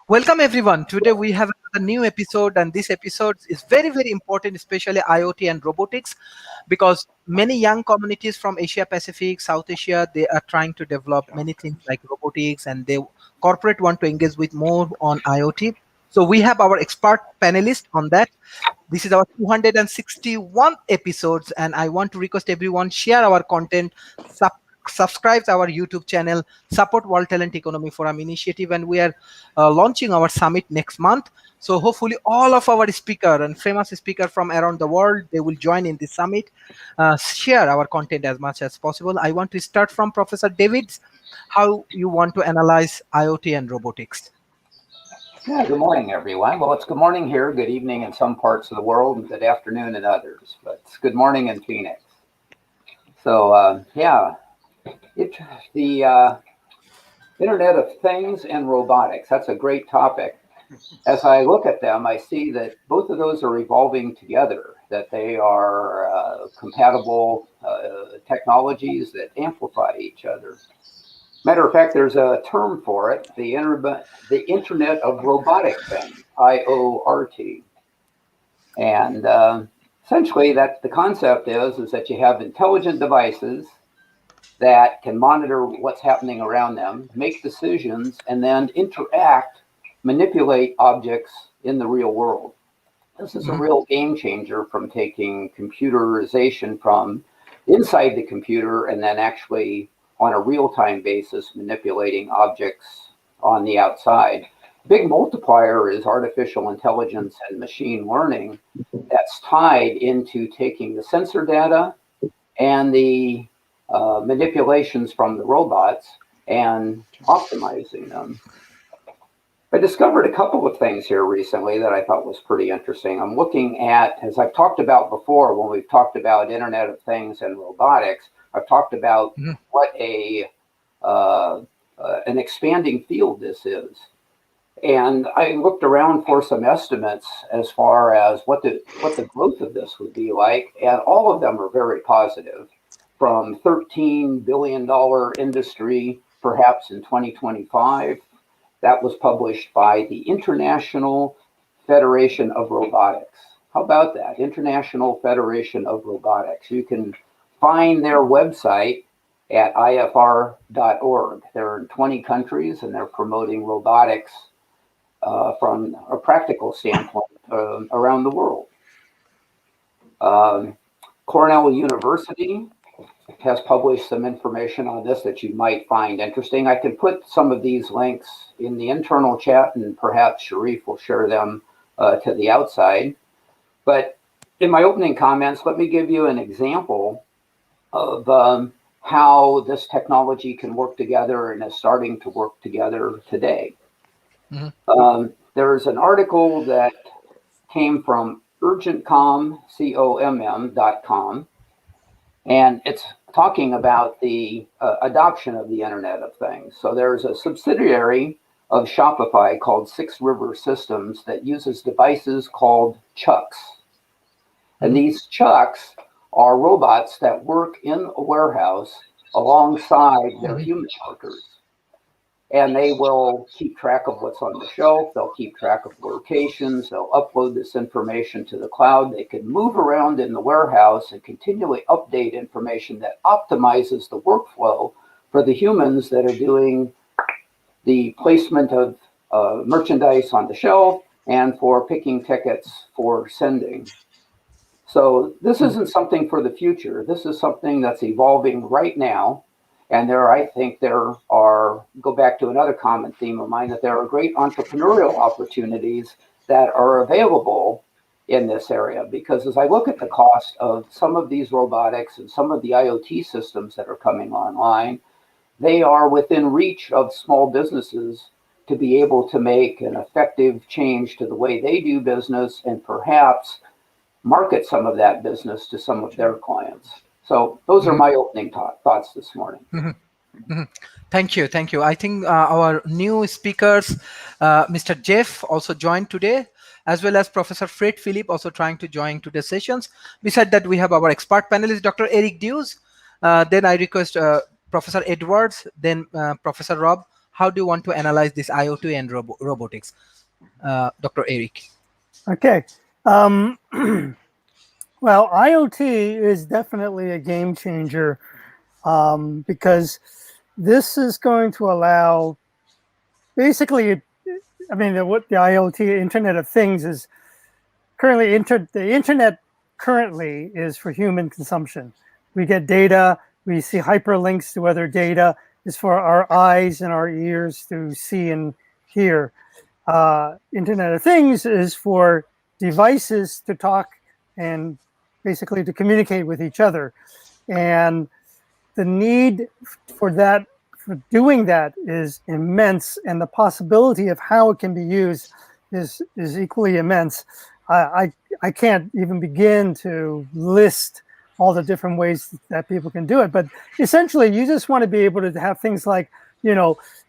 Welcome everyone. Today we have a new episode, and this episode is very, very important, especially IoT and robotics, because many young communities from Asia Pacific, South Asia, they are trying to develop many things like robotics, and they corporate want to engage with more on IoT. So we have our expert panelist on that. This is our 261 episodes, and I want to request everyone share our content, subscribe our YouTube channel, support World Talent Economy Forum initiative, and we are launching our summit next month. So hopefully all of our speaker and famous speaker from around the world, they will join in this summit. Share our content as much as possible. I want to start from Professor Davids. How you want to analyze IoT and robotics? Yeah, good morning, everyone. Well, it's good morning here, good evening in some parts of the world, and good afternoon in others. But it's good morning in Phoenix. So, the Internet of Things and robotics, that's a great topic. As I look at them, I see that both of those are evolving together, that they are compatible technologies that amplify each other. Matter of fact, there's a term for it, the Internet of Robotic Things, IORT. And essentially, that the concept is that you have intelligent devices that can monitor what's happening around them, make decisions, and then interact, manipulate objects in the real world. This is a real game changer from taking computerization from inside the computer and then actually on a real-time basis manipulating objects on the outside. Big multiplier is artificial intelligence and machine learning that's tied into taking the sensor data and the manipulations from the robots and optimizing them. I discovered a couple of things here recently that I thought was pretty interesting. I'm looking at, as I've talked about before, when we've talked about Internet of Things and robotics, I've talked about what an expanding field this is. And I looked around for some estimates as far as what the growth of this would be like, and all of them are very positive. From $13 billion industry, perhaps in 2025. That was published by the International Federation of Robotics. How about that? International Federation of Robotics. You can find their website at ifr.org. They're in 20 countries and they're promoting robotics from a practical standpoint around the world. Cornell University has published some information on this that you might find interesting. I can put some of these links in the internal chat, and perhaps Sharif will share them to the outside. But in my opening comments, let me give you an example of how this technology can work together and is starting to work together today. There's an article that came from urgentcom.com, and it's talking about the adoption of the Internet of Things. So there's a subsidiary of Shopify called Six River Systems that uses devices called Chucks. And these Chucks are robots that work in a warehouse alongside their human workers. And they will keep track of what's on the shelf. They'll keep track of locations. They'll upload this information to the cloud. They can move around in the warehouse and continually update information that optimizes the workflow for the humans that are doing the placement of merchandise on the shelf and for picking tickets for sending. So this isn't something for the future. This is something that's evolving right now. And I think there are, go back to another common theme of mine, that there are great entrepreneurial opportunities that are available in this area. Because as I look at the cost of some of these robotics and some of the IoT systems that are coming online, they are within reach of small businesses to be able to make an effective change to the way they do business and perhaps market some of that business to some of their clients. So those are my opening thoughts this morning. Thank you. I think our new speakers, Mr. Jeff also joined today, as well as Professor Fred Philip also trying to join today's sessions. Besides that, we have our expert panelist, Dr. Eric Dews. Then I request Professor Edwards, then Professor Rob. how do you want to analyze this IoT and robotics, Dr. Eric? Okay. Um, well, IoT is definitely a game changer because this is going to allow basically, I mean, what the IoT Internet of Things is currently, the Internet currently is for human consumption. We get data, we see hyperlinks to other data, is for our eyes and our ears to see and hear. Internet of Things is for devices to talk and basically to communicate with each other. And the need for that, for doing that, is immense, and the possibility of how it can be used is equally immense. I can't even begin to list all the different ways that people can do it, but essentially you just want to be able to have things like,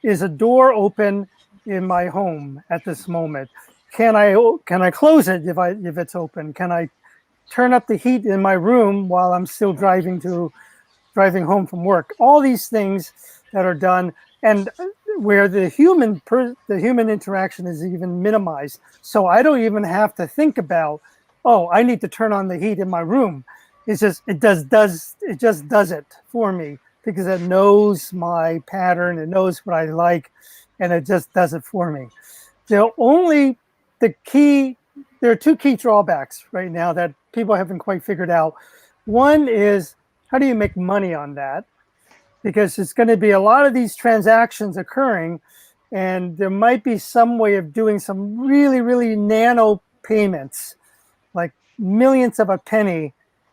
is a door open in my home at this moment? Can I close it if it's open? Can I turn up the heat in my room while I'm still driving home from work? All these things that are done, and where the human interaction is even minimized. So I don't even have to think about, oh, I need to turn on the heat in my room. It's just it just does it for me, because it knows my pattern, it knows what I like, and it just does it for me. There are two key drawbacks right now that people haven't quite figured out. One is, how do you make money on that? Because it's going to be a lot of these transactions occurring, and there might be some way of doing some really, really nano payments, like millionths of a penny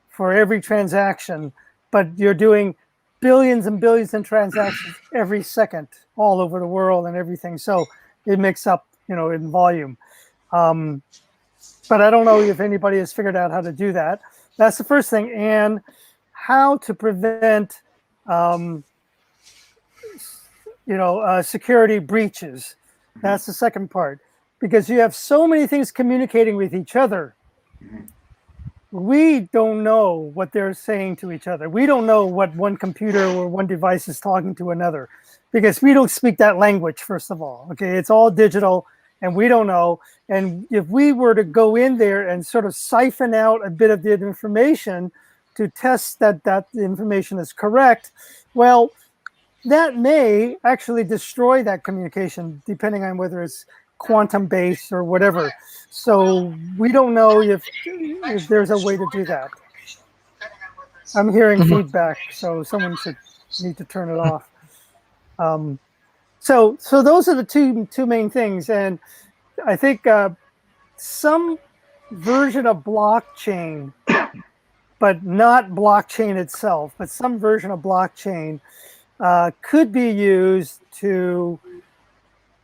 for every transaction, but you're doing billions and billions of transactions every second all over the world and everything. So it makes up, in volume. But I don't know if anybody has figured out how to do that. That's the first thing. And how to prevent, security breaches. That's the second part. Because you have so many things communicating with each other. We don't know what they're saying to each other. We don't know what one computer or one device is talking to another, because we don't speak that language, first of all. Okay, it's all digital, and we don't know. And if we were to go in there and sort of siphon out a bit of the information to test that the information is correct, well, that may actually destroy that communication, depending on whether it's quantum-based or whatever. So we don't know if there's a way to do that. I'm hearing feedback, so someone should need to turn it off. So those are the two main things, and I think some version of blockchain, but not blockchain itself, but some version of blockchain could be used to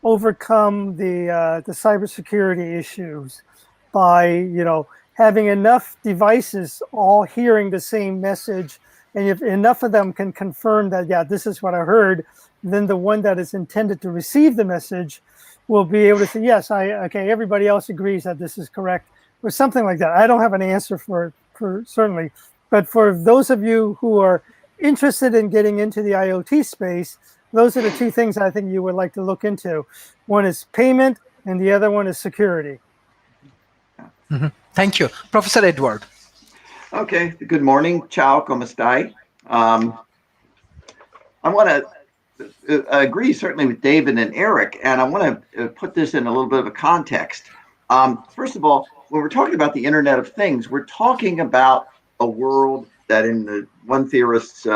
overcome the cybersecurity issues by having enough devices all hearing the same message, and if enough of them can confirm that, yeah, this is what I heard, then the one that is intended to receive the message will be able to say, yes, okay, everybody else agrees that this is correct, or something like that. I don't have an answer for certainly, but for those of you who are interested in getting into the IoT space, those are the two things I think you would like to look into. One is payment, and the other one is security. Thank you. Professor Edward. Okay, good morning. Ciao, come stai? I want to agree certainly with David and Eric, and I want to put this in a little bit of a context. First of all, when we're talking about the Internet of Things, we're talking about a world that, in the one theorist's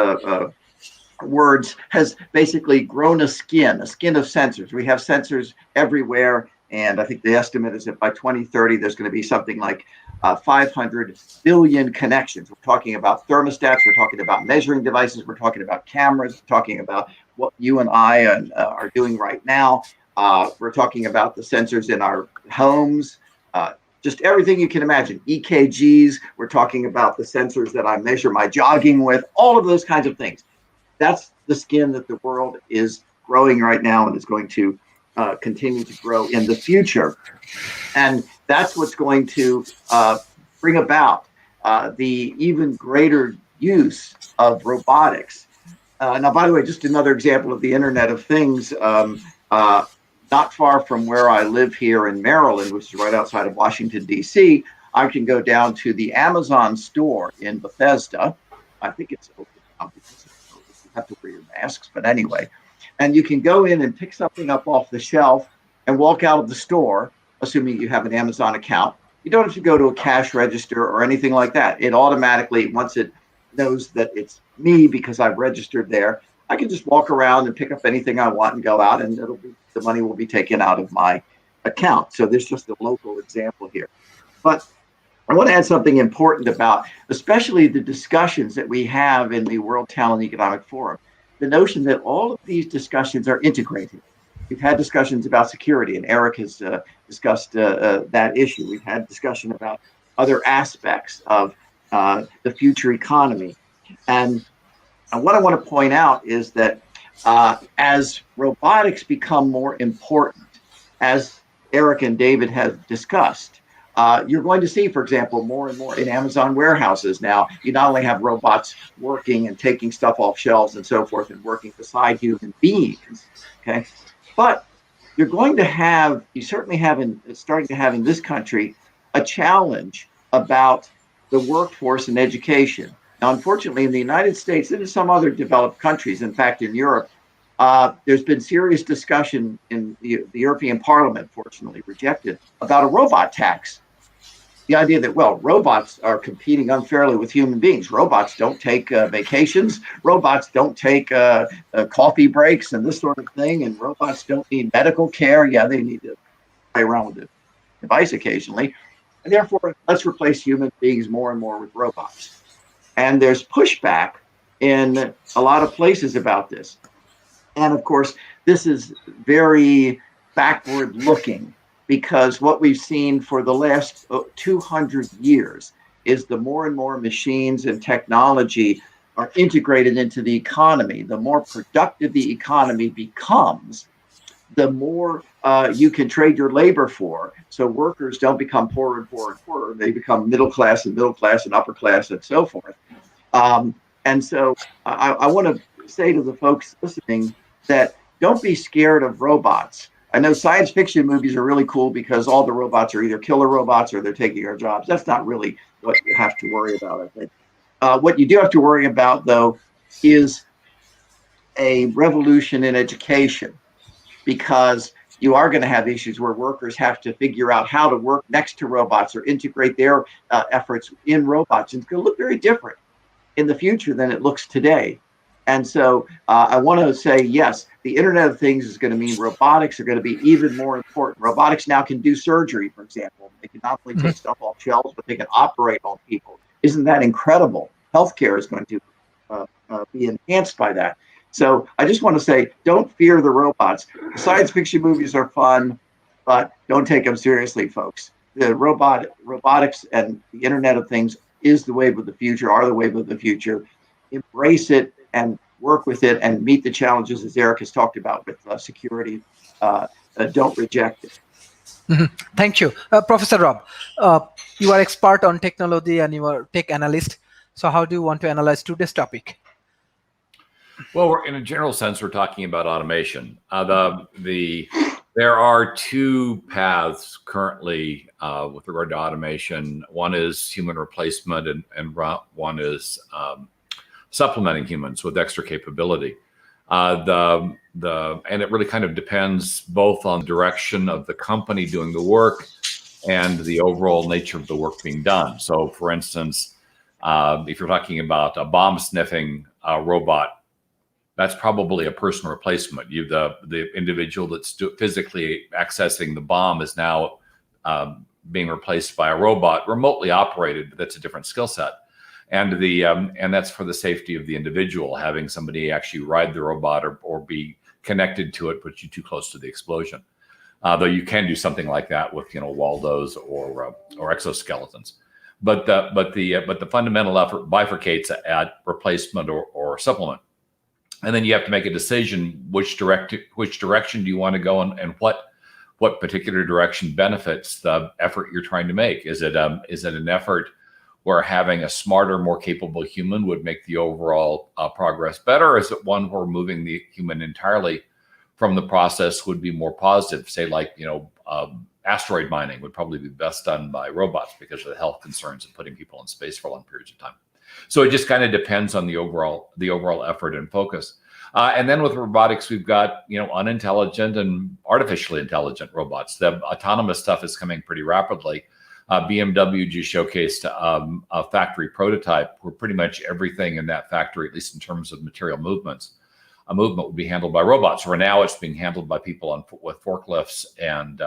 words, has basically grown a skin of sensors. We have sensors everywhere, and I think the estimate is that by 2030 there's going to be something like 500 billion connections. We're talking about thermostats, we're talking about measuring devices, we're talking about cameras, we're talking about what you and I are doing right now. We're talking about the sensors in our homes, just everything you can imagine. EKGs, we're talking about the sensors that I measure my jogging with, all of those kinds of things. That's the skin that the world is growing right now and is going to continue to grow in the future. And that's what's going to bring about the even greater use of robotics. Now, by the way, just another example of the Internet of Things. Not far from where I live here in Maryland, which is right outside of Washington, D.C., I can go down to the Amazon store in Bethesda. I think it's open now because you have to wear your masks, but anyway. And you can go in and pick something up off the shelf and walk out of the store, assuming you have an Amazon account. You don't have to go to a cash register or anything like that. It automatically, once it knows that it's me because I've registered there, I can just walk around and pick up anything I want and go out, and the money will be taken out of my account. So there's just a local example here. But I want to add something important about, especially the discussions that we have in the World Talent Economic Forum, the notion that all of these discussions are integrated. We've had discussions about security, and Eric has discussed that issue. We've had discussion about other aspects of the future economy. And what I want to point out is that as robotics become more important, as Eric and David have discussed, you're going to see, for example, more and more in Amazon warehouses now, you not only have robots working and taking stuff off shelves and so forth and working beside human beings, okay? But you're going to have, you certainly have, starting to have in this country, a challenge about the workforce and education. Now, unfortunately, in the United States and in some other developed countries, in fact, in Europe, there's been serious discussion in the European Parliament, fortunately rejected, about a robot tax. The idea that, well, robots are competing unfairly with human beings. Robots don't take vacations. Robots don't take coffee breaks and this sort of thing. And robots don't need medical care. Yeah, they need to play around with the device occasionally. And therefore, let's replace human beings more and more with robots. And there's pushback in a lot of places about this. And of course, this is very backward looking, because what we've seen for the last 200 years is the more and more machines and technology are integrated into the economy. The more productive the economy becomes, the more you can trade your labor for. So workers don't become poorer and poorer and poorer. They become middle class and upper class and so forth. And so I want to say to the folks listening that don't be scared of robots. I know science fiction movies are really cool because all the robots are either killer robots or they're taking our jobs. That's not really what you have to worry about, I think. What you do have to worry about, though, is a revolution in education, because you are going to have issues where workers have to figure out how to work next to robots or integrate their efforts in robots. And it's going to look very different in the future than it looks today. And so I want to say, yes, the Internet of Things is going to mean robotics are going to be even more important. Robotics now can do surgery, for example. They can not only take stuff off shelves, but they can operate on people. Isn't that incredible? Healthcare is going to be enhanced by that. So I just want to say, don't fear the robots. Science fiction movies are fun, but don't take them seriously, folks. The robotics and the Internet of Things is the wave of the future, are the wave of the future. Embrace it and work with it and meet the challenges, as Eric has talked about, with security. Don't reject it. Thank you. Professor Rob, you are expert on technology and you are tech analyst. So how do you want to analyze today's topic? Well, in a general sense, we're talking about automation. There are two paths currently with regard to automation. One is human replacement, and one is supplementing humans with extra capability. And it really kind of depends both on the direction of the company doing the work and the overall nature of the work being done. So, for instance, if you're talking about a bomb sniffing robot, that's probably a person replacement. The individual that's physically accessing the bomb is now being replaced by a robot, remotely operated, but that's a different skill set. And that's for the safety of the individual, having somebody actually ride the robot or be connected to it puts you too close to the explosion. Though you can do something like that with Waldos or exoskeletons. But the fundamental effort bifurcates at replacement or supplement. And then you have to make a decision which direction do you want to go and what particular direction benefits the effort you're trying to make. Is it an effort where having a smarter, more capable human would make the overall progress better? Or is it one where moving the human entirely from the process would be more positive? Say, like, asteroid mining would probably be best done by robots because of the health concerns of putting people in space for long periods of time. So it just kind of depends on the overall effort and focus. And then with robotics, we've got unintelligent and artificially intelligent robots. The autonomous stuff is coming pretty rapidly. BMW just showcased a factory prototype where pretty much everything in that factory, at least in terms of material movements, a movement would be handled by robots. Where now it's being handled by people with forklifts and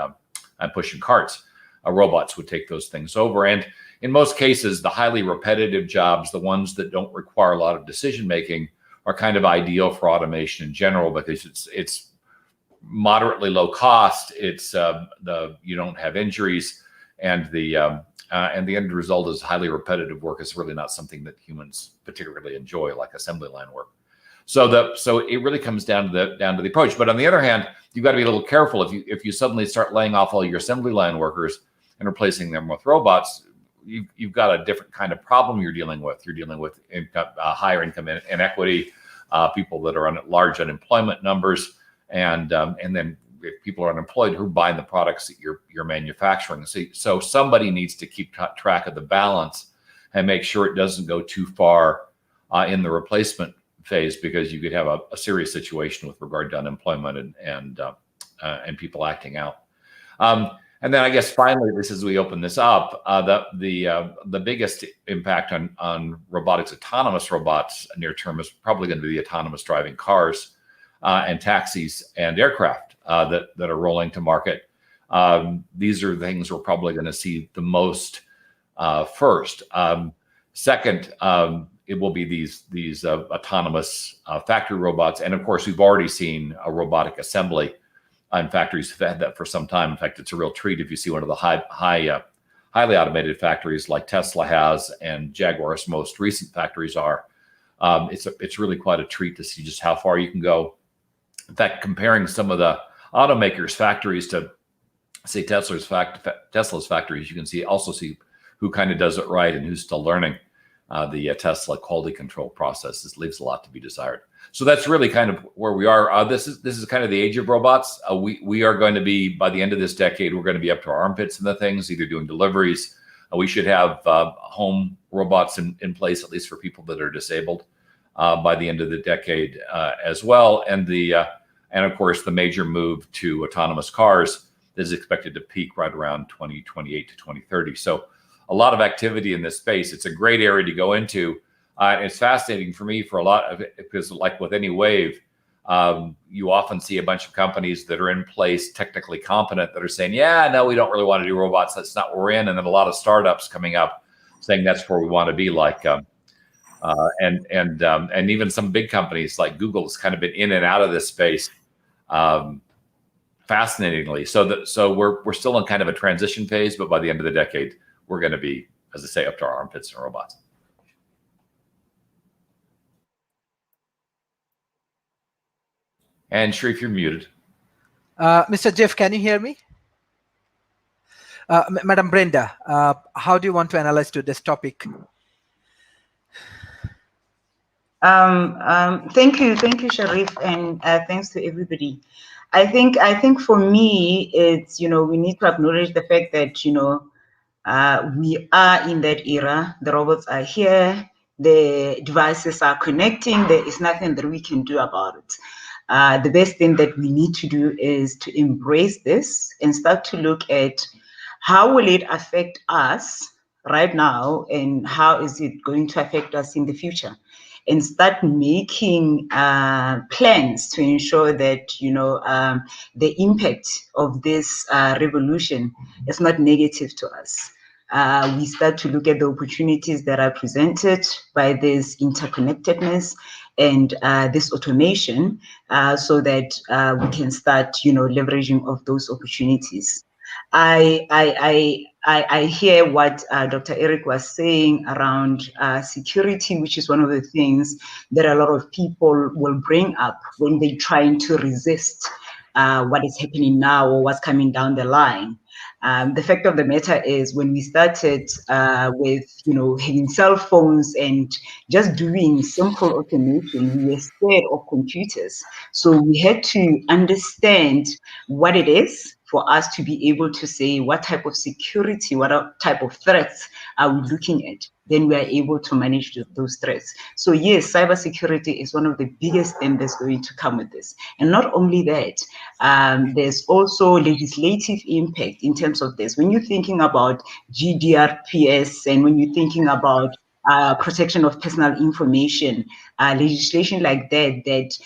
pushing carts. Robots would take those things over. And in most cases, the highly repetitive jobs, the ones that don't require a lot of decision making, are kind of ideal for automation in general because it's moderately low cost. It's you don't have injuries, and the end result is highly repetitive work is really not something that humans particularly enjoy, like assembly line work. So it really comes down to the approach. But on the other hand, you've got to be a little careful if you suddenly start laying off all your assembly line workers and replacing them with robots. You've got a different kind of problem you're dealing with. You're dealing with higher income inequity, people that are on large unemployment numbers, and then if people are unemployed, who are buying the products that you're manufacturing. So somebody needs to keep track of the balance and make sure it doesn't go too far in the replacement phase, because you could have a serious situation with regard to unemployment and people acting out. And then I guess finally, this as we open this up, the biggest impact on robotics, autonomous robots near term, is probably going to be the autonomous driving cars and taxis and aircraft that are rolling to market. These are things we're probably going to see the most first. Second, it will be these autonomous factory robots, and of course, we've already seen a robotic assembly in factories. Have had that for some time. In fact, it's a real treat if you see one of the highly automated factories like Tesla has and Jaguar's most recent factories are. It's really quite a treat to see just how far you can go. In fact, comparing some of the automakers' factories to, say, Tesla's factories, you can also see who kind of does it right and who's still learning. The Tesla quality control process leaves a lot to be desired. So that's really kind of where we are. This is kind of the age of robots. We are going to be, by the end of this decade, we're going to be up to our armpits in the things, either doing deliveries. We should have home robots in place, at least for people that are disabled, by the end of the decade as well. And of course, the major move to autonomous cars is expected to peak right around 2028 to 2030. So a lot of activity in this space. It's a great area to go into. It's fascinating for me for a lot of it, because like with any wave, you often see a bunch of companies that are in place, technically competent, that are saying, yeah, no, we don't really want to do robots. That's not where we're in. And then a lot of startups coming up saying that's where we want to be, like, and even some big companies like Google has kind of been in and out of this space, fascinatingly. So we're still in kind of a transition phase, but by the end of the decade, we're going to be, as I say, up to our armpits in robots. And Sharif, you're muted. Mr. Jeff, can you hear me? Madam Brenda, how do you want to analyze today's topic? Thank you, Sharif, and thanks to everybody. I think for me, it's, we need to acknowledge the fact that, we are in that era. The robots are here. The devices are connecting. There is nothing that we can do about it. The best thing that we need to do is to embrace this and start to look at how will it affect us right now and how is it going to affect us in the future, and start making plans to ensure that, the impact of this revolution is not negative to us. We start to look at the opportunities that are presented by this interconnectedness and this automation, so that we can start, leveraging of those opportunities. I hear what Dr. Eric was saying around security, which is one of the things that a lot of people will bring up when they're trying to resist what is happening now or what's coming down the line. The fact of the matter is, when we started with, having cell phones and just doing simple automation, we were scared of computers. So we had to understand what it is for us to be able to say what type of security, what type of threats are we looking at. Then we are able to manage those threats. So yes, cybersecurity is one of the biggest things that's going to come with this. And not only that, there's also legislative impact in terms of this. When you're thinking about GDPR and when you're thinking about protection of personal information, legislation like that,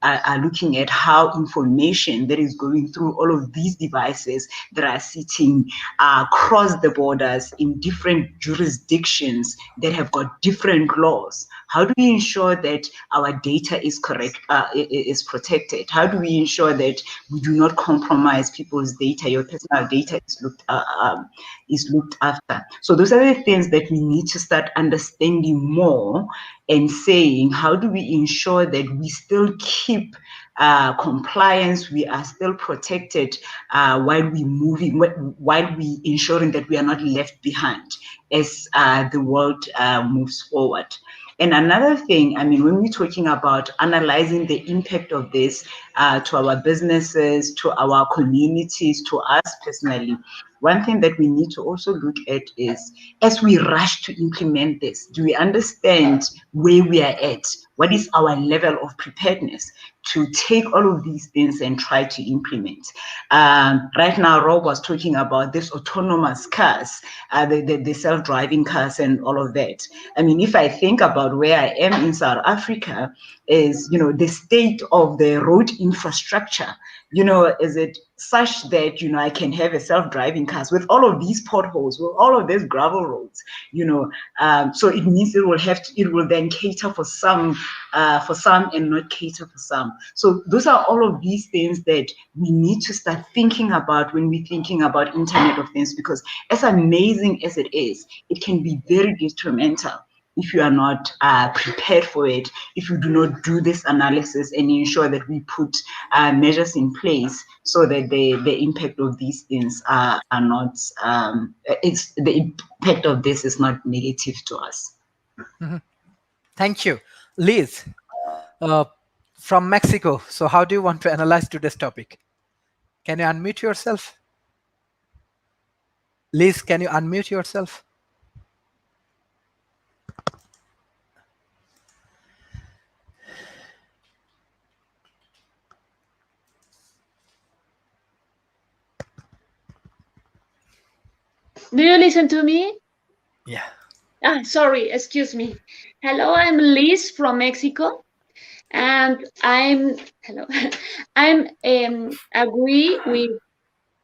are looking at how information that is going through all of these devices that are sitting across the borders in different jurisdictions that have got different laws. How do we ensure that our data is correct, is protected? How do we ensure that we do not compromise people's data? Your personal data is looked after. So those are the things that we need to start understanding more and saying, how do we ensure that we still keep compliance, we are still protected while we ensuring that we are not left behind as the world moves forward. And another thing, when we're talking about analyzing the impact of this to our businesses, to our communities, to us personally, one thing that we need to also look at is, as we rush to implement this, do we understand where we are at? What is our level of preparedness to take all of these things and try to implement? Right now, Rob was talking about this autonomous cars, the self-driving cars and all of that. If I think about where I am in South Africa, is, the state of the road infrastructure, is it such that, I can have a self-driving car with all of these potholes, with all of these gravel roads, so it means it will then cater for some and not cater for some. So those are all of these things that we need to start thinking about when we're thinking about Internet of Things, because as amazing as it is, it can be very detrimental if you are not prepared for it, if you do not do this analysis and ensure that we put measures in place so that the impact of these things are not, the impact of this is not negative to us. Mhm. Thank you. Liz, from Mexico. So how do you want to analyze today's topic? Can you unmute yourself? Liz, can you unmute yourself? Do you listen to me? Yeah. Sorry, excuse me. Hello, I'm Liz from Mexico, and I'm agree with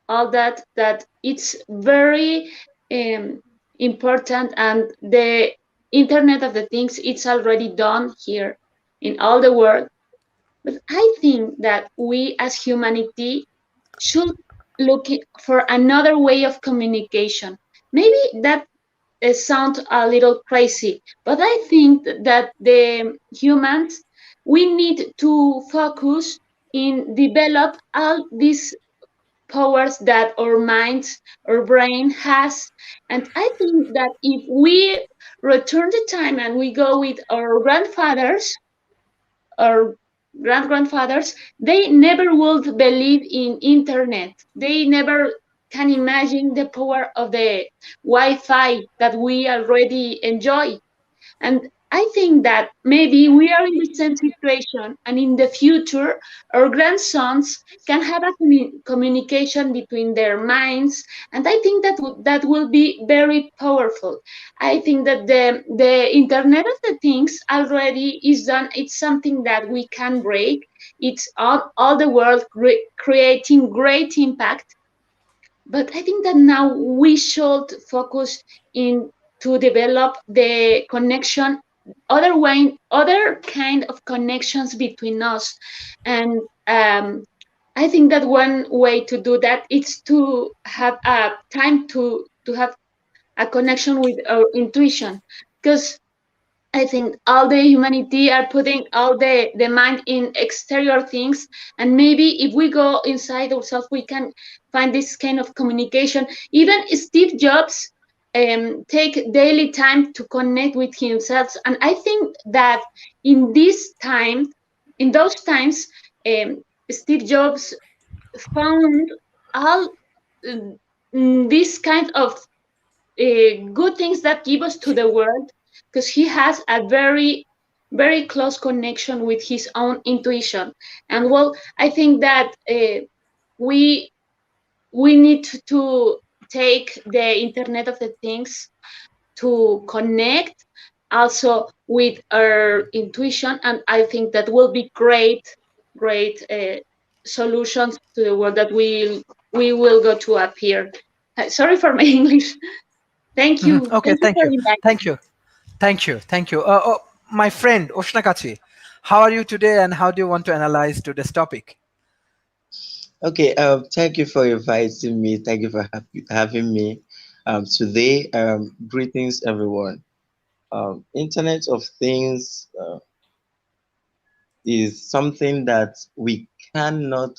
all that it's very important, and the Internet of the Things, it's already done here in all the world. But I think that we as humanity should look for another way of communication. Maybe that sounds a little crazy, but I think that the humans, we need to focus in develop all these powers that our minds, our brain has. And I think that if we return the time and we go with our grandfathers or grandfathers, they never would believe in internet. They never can imagine the power of the Wi-Fi that we already enjoy. And I think that maybe we are in the same situation, and in the future, our grandsons can have a communication between their minds, and I think that that will be very powerful. I think that the Internet of the Things already is done. It's something that we can break. It's all the world creating great impact, but I think that now we should focus in to develop the connection, other kind of connections between us. And I think that one way to do that is to have a time to have a connection with our intuition, because I think all the humanity are putting all the mind in exterior things, and maybe if we go inside ourselves, we can find this kind of communication. Even Steve Jobs take daily time to connect with himself, and I think that in this time, in those times, um, Steve Jobs found all this kind of good things that give us to the world, because he has a very close connection with his own intuition. And well, I think that we we need to take the internet of the things to connect also with our intuition, and I think that will be great solutions to the world that we will go to appear. Sorry for my English. Okay, Thank you thank for you. inviting Thank me. you. Thank you. Thank you. My friend Oshnakachi, how are you today and how do you want to analyze today's topic? Okay, thank you for inviting me. Thank you for having me today. Greetings, everyone. Internet of Things is something that we cannot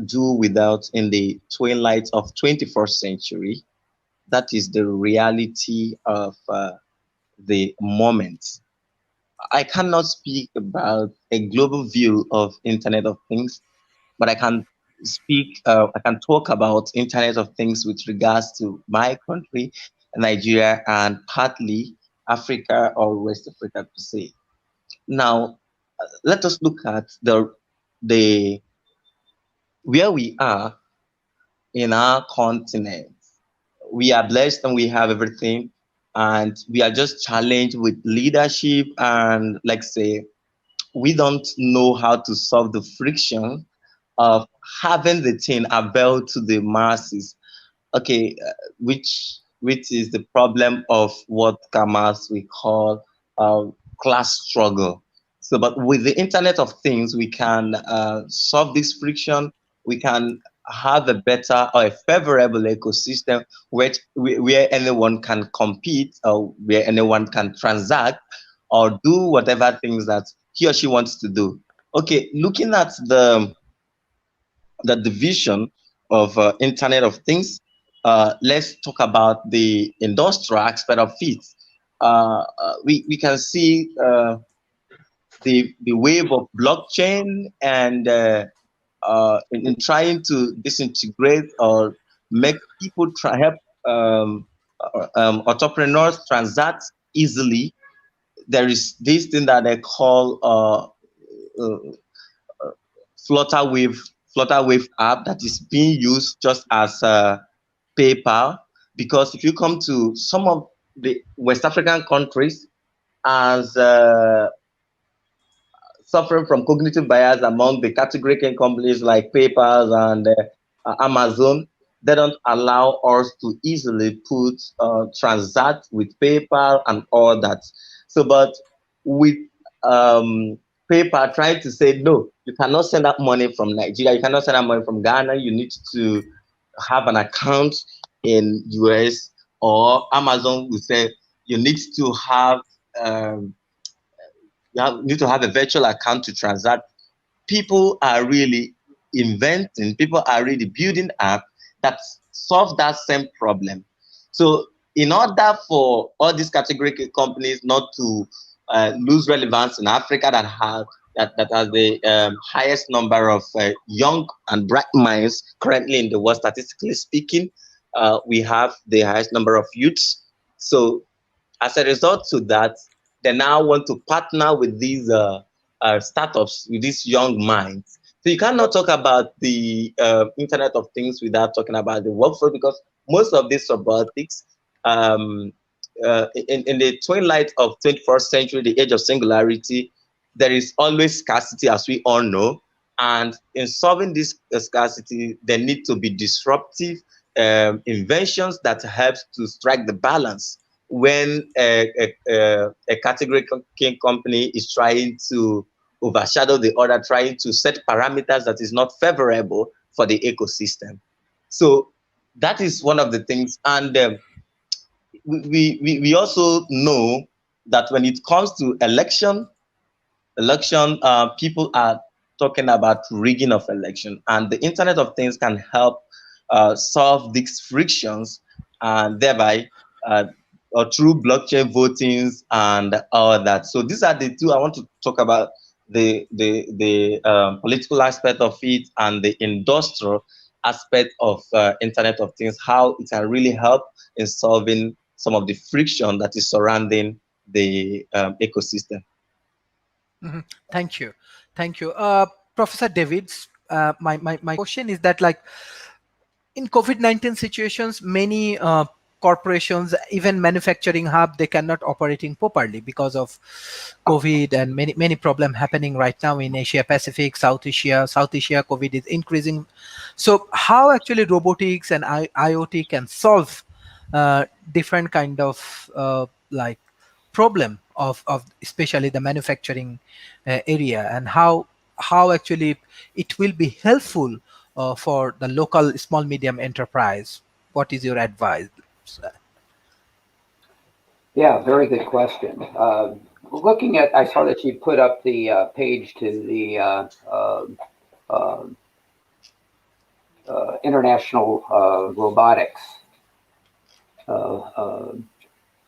do without in the twilight of 21st century. That is the reality of the moment. I cannot speak about a global view of Internet of Things, but I can talk about Internet of Things with regards to my country, Nigeria, and partly Africa or West Africa to say. Now, let us look at the where we are in our continent. We are blessed and we have everything, and we are just challenged with leadership and, like say, we don't know how to solve the friction of having the thing available to the masses. Okay, which is the problem of what Kamas we call class struggle. So, but with the Internet of Things, we can solve this friction. We can have a better or a favorable ecosystem where anyone can compete or where anyone can transact or do whatever things that he or she wants to do. Okay, looking at the division of Internet of Things, let's talk about the industrial aspect of it. We can see the wave of blockchain and in trying to disintegrate or make people help entrepreneurs transact easily. There is this thing that they call uh, Flutterwave Flutterwave app that is being used just as PayPal. Because if you come to some of the West African countries, as suffering from cognitive bias among the category K companies like PayPal and Amazon, they don't allow us to easily transact with PayPal and all that. So, but with PayPal trying to say, no, you cannot send out money from Nigeria, you cannot send out money from Ghana, you need to have an account in US, or Amazon will say you need to have um, need to have a virtual account to transact. People are really people are really building apps that solve that same problem. So in order for all these category companies not to lose relevance in Africa, that has the highest number of young and bright minds currently in the world, statistically speaking, we have the highest number of youths. So as a result to that, they now want to partner with these startups, with these young minds. So you cannot talk about the Internet of Things without talking about the workforce, because most of these robotics, in the twilight of 21st century, the age of singularity, there is always scarcity, as we all know. And in solving this scarcity, there need to be disruptive inventions that helps to strike the balance when a category king company is trying to overshadow the other, trying to set parameters that is not favorable for the ecosystem. So that is one of the things. And we also know that when it comes to election, people are talking about rigging of election, and the Internet of Things can help solve these frictions, and thereby or through blockchain votings and all that. So these are the two I want to talk about: the political aspect of it and the industrial aspect of Internet of Things, how it can really help in solving some of the friction that is surrounding the ecosystem. Mhm. Thank you. Thank you. Professor Davids, my question is that, like, in COVID-19 situations, many corporations, even manufacturing hub, they cannot operating properly because of COVID and many problem happening right now in Asia Pacific, South Asia. South Asia, COVID is increasing. So how actually robotics and IoT can solve different kind of like problem of especially the manufacturing area, and how actually it will be helpful for the local small medium enterprise? What is your advice? Yeah, very good question. Looking at, I saw that you put up the page to the uh, International Robotics.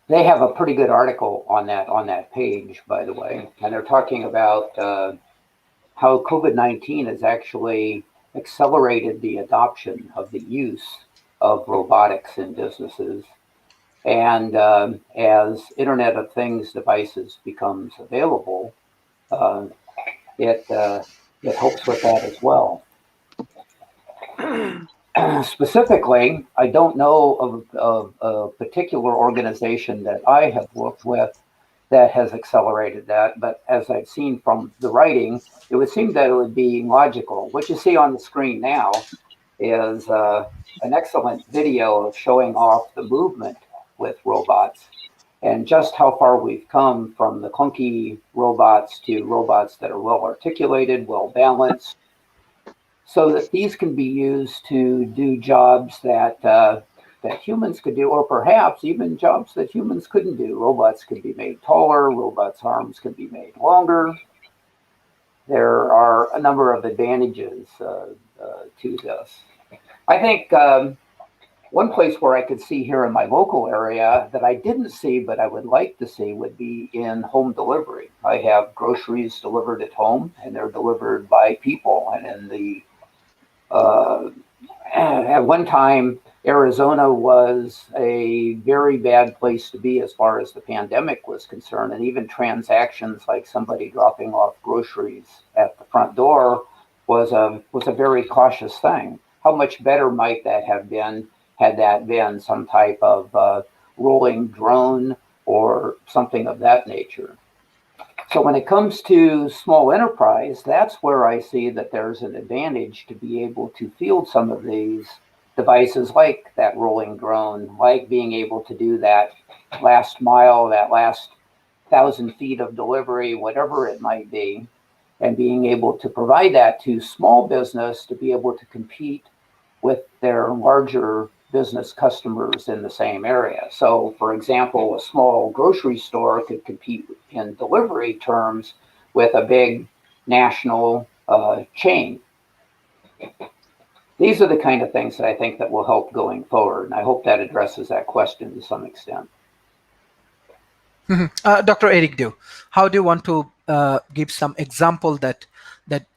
They have a pretty good article on that page, by the way, and they're talking about how COVID-19 has actually accelerated the adoption of the use of robotics in businesses. And as Internet of Things devices becomes available, it helps with that as well. Specifically, I don't know of a particular organization that I have worked with that has accelerated that, but as I've seen from the writing, it would seem that it would be logical. What you see on the screen now is an excellent video of showing off the movement with robots and just how far we've come from the clunky robots to robots that are well articulated, well balanced, so that these can be used to do jobs that that humans could do, or perhaps even jobs that humans couldn't do. Robots could be made taller, robots' arms could be made longer. There are a number of advantages to this. I think one place where I could see here in my local area that I didn't see, but I would like to see, would be in home delivery. I have groceries delivered at home, and they're delivered by people. And in the at one time, Arizona was a very bad place to be as far as the pandemic was concerned, and even transactions like somebody dropping off groceries at the front door was a very cautious thing. How much better might that have been had that been some type of rolling drone or something of that nature? So when it comes to small enterprise, that's where I see that there's an advantage to be able to field some of these devices like that rolling drone, like being able to do that last mile, that last 1,000 feet of delivery, whatever it might be, and being able to provide that to small business to be able to compete with their larger business customers in the same area. So, for example, a small grocery store could compete in delivery terms with a big national chain. These are the kind of things that I think that will help going forward, and I hope that addresses that question to some extent. Dr. Eric Dew, how do you want to give some example that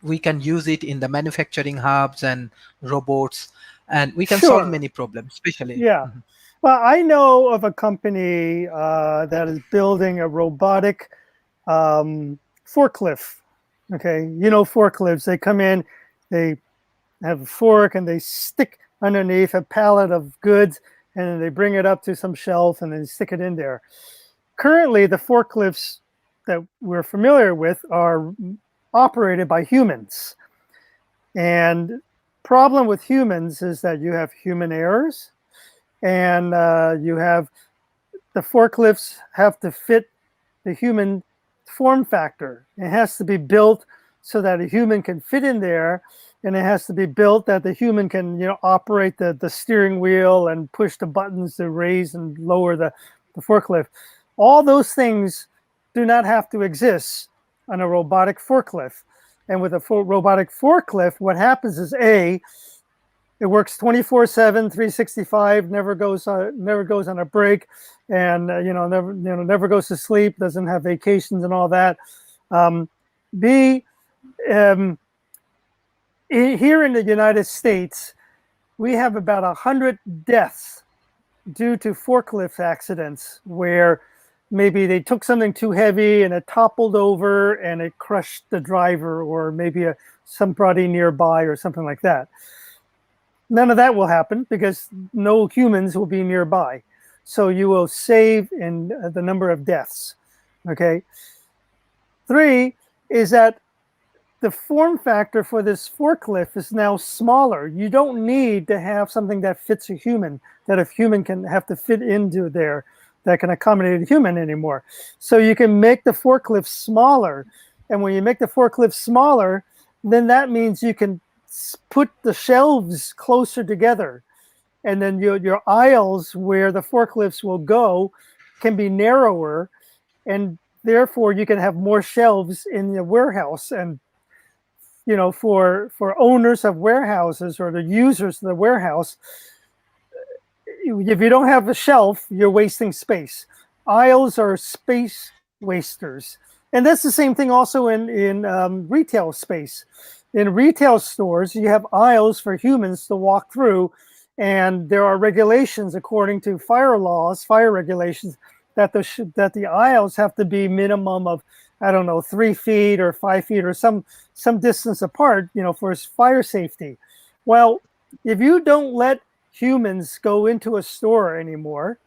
we can use it in the manufacturing hubs and robots, and we can solve Sure. many problems, especially? Yeah. Well, I know of a company that is building a robotic forklift. Okay, you know forklifts. They come in, they have a fork, and they stick underneath a pallet of goods, and then they bring it up to some shelf, and then stick it in there. Currently, the forklifts that we're familiar with are operated by humans. And problem with humans is that you have human errors, and you have the forklifts have to fit the human form factor. It has to be built so that a human can fit in there, and it has to be built that the human can, you know, operate the steering wheel and push the buttons to raise and lower the forklift. All those things do not have to exist on a robotic forklift. And with a robotic forklift, what happens is it works 24/7, 365, never goes on a break, and never goes to sleep, doesn't have vacations and all that. B, here in the United States, we have about 100 deaths due to forklift accidents where maybe they took something too heavy and it toppled over and it crushed the driver, or maybe somebody nearby or something like that. None of that will happen because no humans will be nearby. So you will save in the number of deaths. Okay. 3 is that the form factor for this forklift is now smaller. You don't need to have something that fits a human, that a human can have to fit into there, that can accommodate a human anymore. So you can make the forklift smaller. And when you make the forklift smaller, then that means you can put the shelves closer together. And then your aisles where the forklifts will go can be narrower. And therefore you can have more shelves in the warehouse. And for owners of warehouses or the users of the warehouse, if you don't have a shelf, you're wasting space. Aisles are space wasters. And that's the same thing also in retail space. In retail stores, you have aisles for humans to walk through, and there are regulations according to fire regulations, that the aisles have to be minimum of, 3 feet or 5 feet or some distance apart, for fire safety. Well, if you don't let humans go into a store anymore,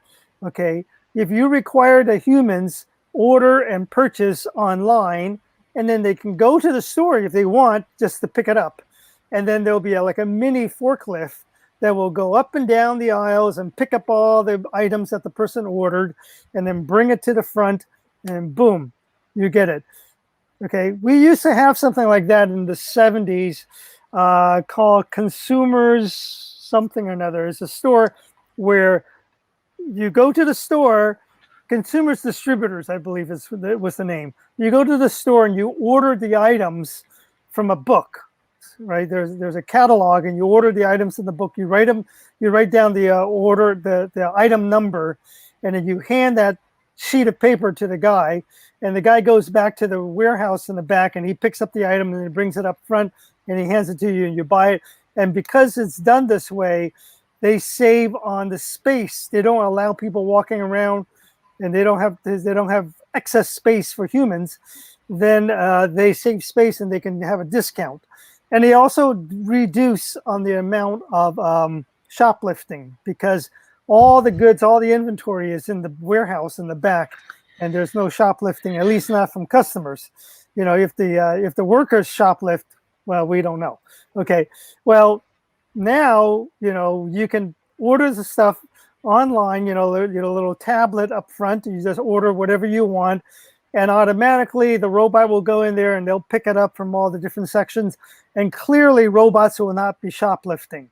okay, if you require the humans order and purchase online, and then they can go to the store if they want just to pick it up, and then there'll be like a mini forklift that will go up and down the aisles and pick up all the items that the person ordered and then bring it to the front, and boom, you get it. Okay, we used to have something like that in the 70s called Consumers something or another. It's a store where you go to the store, Consumers Distributors, I believe was the name. You go to the store and you order the items from a book, right? There's a catalog, and you order the items in the book. You write down the order, the item number, and then you hand that sheet of paper to the guy, and the guy goes back to the warehouse in the back, and he picks up the item and he brings it up front and he hands it to you, and you buy it. And because it's done this way, they save on the space. They don't allow people walking around, and they don't have excess space for humans. Then they save space and they can have a discount. And they also reduce on the amount of shoplifting, because all the goods, all the inventory is in the warehouse in the back, and there's no shoplifting, at least not from customers. If the workers shoplift, well, we don't know. Okay, well, now you can order the stuff online. Little tablet up front. You just order whatever you want, and automatically the robot will go in there and they'll pick it up from all the different sections. And clearly, robots will not be shoplifting,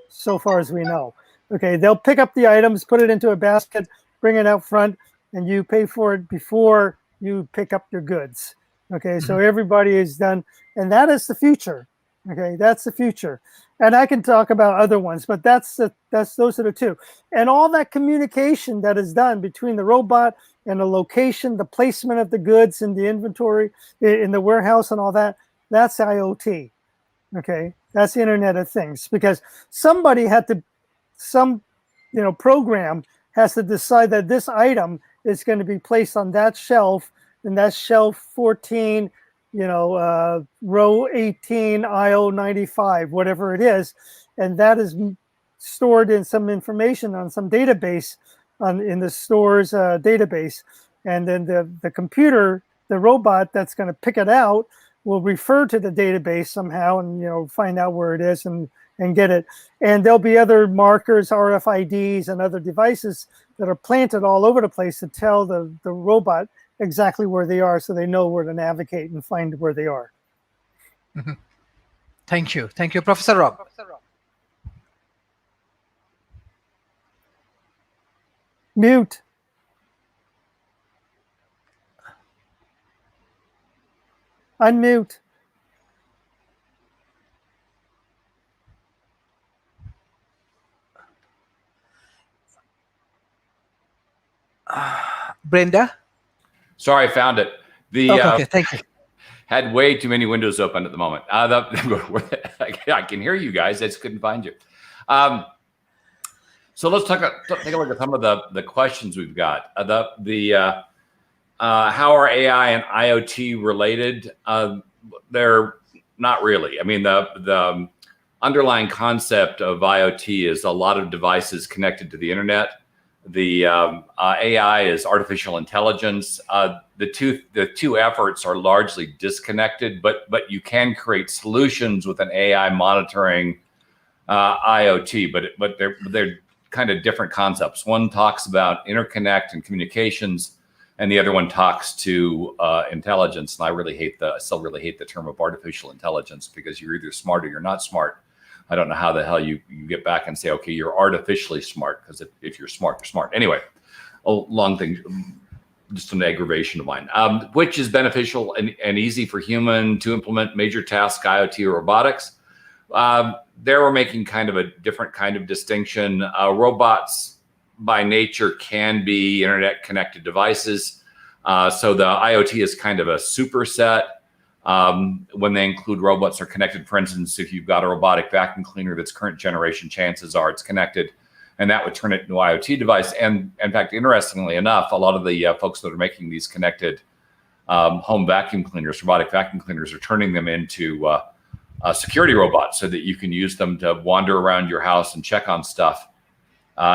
so far as we know. Okay, they'll pick up the items, put it into a basket, bring it out front, and you pay for it before you pick up your goods. Okay, so everybody is done, and that is the future. Okay, that's the future. And I can talk about other ones, but those are the two. And all that communication that is done between the robot and the location, the placement of the goods in the inventory, in the warehouse and all that, that's IoT. Okay, that's the Internet of Things, because somebody some program has to decide that this item is going to be placed on that shelf, and that shelf 14, row 18, aisle 95, whatever it is, and that is stored in some information on some database in the store's database, and then the computer, the robot that's going to pick it out, will refer to the database somehow and find out where it is and get it. And there'll be other markers, RFIDs, and other devices that are planted all over the place to tell the robot exactly where they are, so they know where to navigate and find where they are. Thank you, Professor Rob. Mute. Unmute. Brenda? Sorry, I found it. Okay, thank you. Had way too many windows open at the moment. I can hear you guys. I just couldn't find you. So let's take a look at some of the questions we've got. How are AI and IoT related? They're not really. I mean, the underlying concept of IoT is a lot of devices connected to the internet. The AI is artificial intelligence. The two efforts are largely disconnected, but you can create solutions with an AI monitoring IoT, but they're kind of different concepts. One talks about interconnect and communications, and the other one talks to intelligence. And I still really hate the term of artificial intelligence, because you're either smart or you're not smart. I don't know how the hell you get back and say, okay, you're artificially smart, because if you're smart, you're smart. Anyway, a long thing, just an aggravation of mine. Which is beneficial and easy for human to implement major task, IoT or robotics? There we're making kind of a different kind of distinction. Robots by nature can be internet connected devices. So the IoT is kind of a superset. When they include robots are connected. For instance, if you've got a robotic vacuum cleaner that's current generation, chances are it's connected, and that would turn it into an IoT device. And in fact, interestingly enough, a lot of the folks that are making these connected home vacuum cleaners, robotic vacuum cleaners, are turning them into security robots, so that you can use them to wander around your house and check on stuff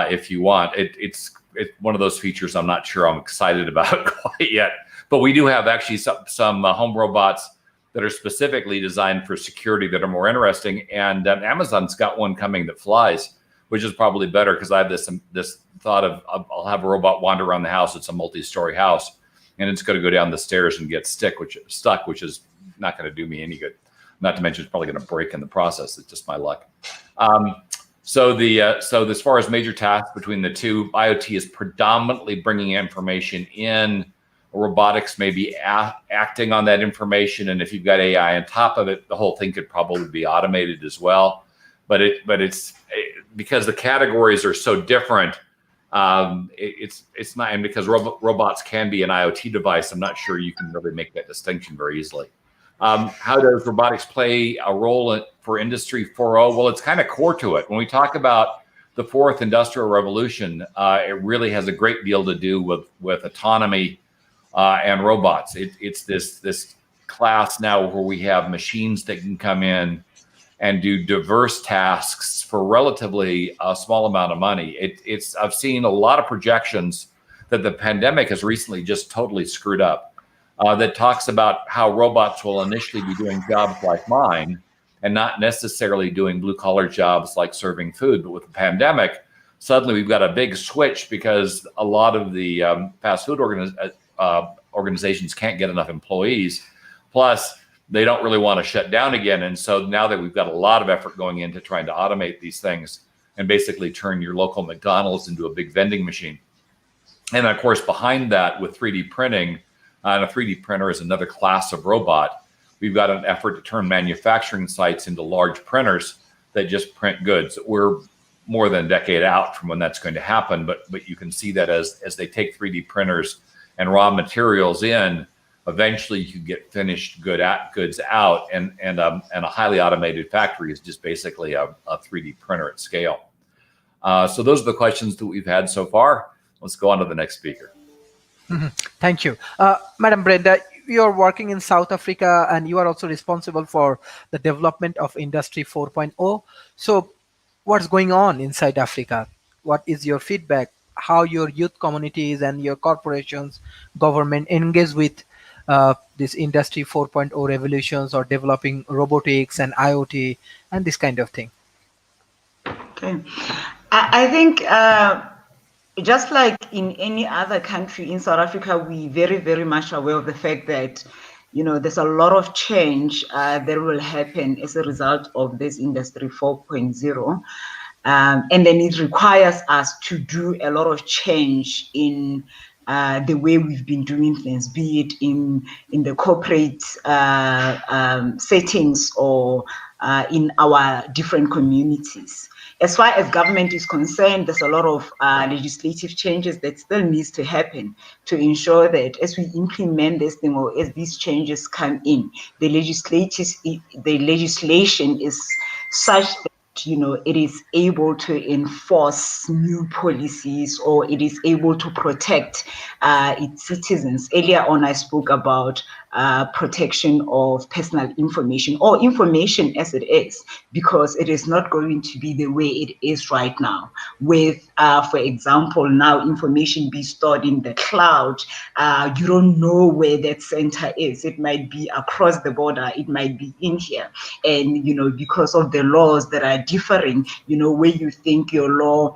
if you want. It's one of those features I'm not sure I'm excited about quite yet. But we do have actually some home robots that are specifically designed for security that are more interesting. And Amazon's got one coming that flies, which is probably better, because I have this thought of I'll have a robot wander around the house. It's a multi-story house, and it's going to go down the stairs and get stuck, which is not going to do me any good. Not to mention, it's probably going to break in the process. It's just my luck. So as far as major tasks between the two, IoT is predominantly bringing information in. Robotics may be acting on that information, and if you've got AI on top of it, the whole thing could probably be automated as well. But it's because the categories are so different. It's not, and because robots can be an IoT device, I'm not sure you can really make that distinction very easily. How does robotics play a role for Industry 4.0? Well, it's kind of core to it. When we talk about the fourth industrial revolution, it really has a great deal to do with autonomy and robots. It's this class now where we have machines that can come in and do diverse tasks for relatively a small amount of money. I've seen a lot of projections that the pandemic has recently just totally screwed up. That talks about how robots will initially be doing jobs like mine and not necessarily doing blue collar jobs like serving food. But with the pandemic, suddenly we've got a big switch, because a lot of the fast food organizations can't get enough employees. Plus, they don't really want to shut down again. And so now that we've got a lot of effort going into trying to automate these things and basically turn your local McDonald's into a big vending machine. And of course, behind that, with 3D printing, and a 3D printer is another class of robot, we've got an effort to turn manufacturing sites into large printers that just print goods. We're more than a decade out from when that's going to happen, but you can see that as they take 3D printers and raw materials in, eventually you get finished goods out, and a highly automated factory is just basically a 3D printer at scale. So those are the questions that we've had so far. Let's go on to the next speaker. Thank you. Madam Brenda, you're working in South Africa, and you are also responsible for the development of Industry 4.0. So what's going on inside Africa? What is your feedback? How your youth communities and your corporations, government engage with this Industry 4.0 revolutions, or developing robotics and IoT and this kind of thing? Okay. I think just like in any other country, in South Africa, we very, very much aware of the fact that, there's a lot of change that will happen as a result of this Industry 4.0. And then it requires us to do a lot of change in the way we've been doing things, be it in the corporate settings or in our different communities. As far as government is concerned, there's a lot of legislative changes that still needs to happen to ensure that as we implement this thing or as these changes come in, the legislation is such that it is able to enforce new policies, or it is able to protect its citizens. Earlier on, I spoke about protection of personal information, or information as it is, because it is not going to be the way it is right now. With, for example, now information be stored in the cloud, you don't know where that center is. It might be across the border, it might be in here. And, because of the laws that are differing, where you think your law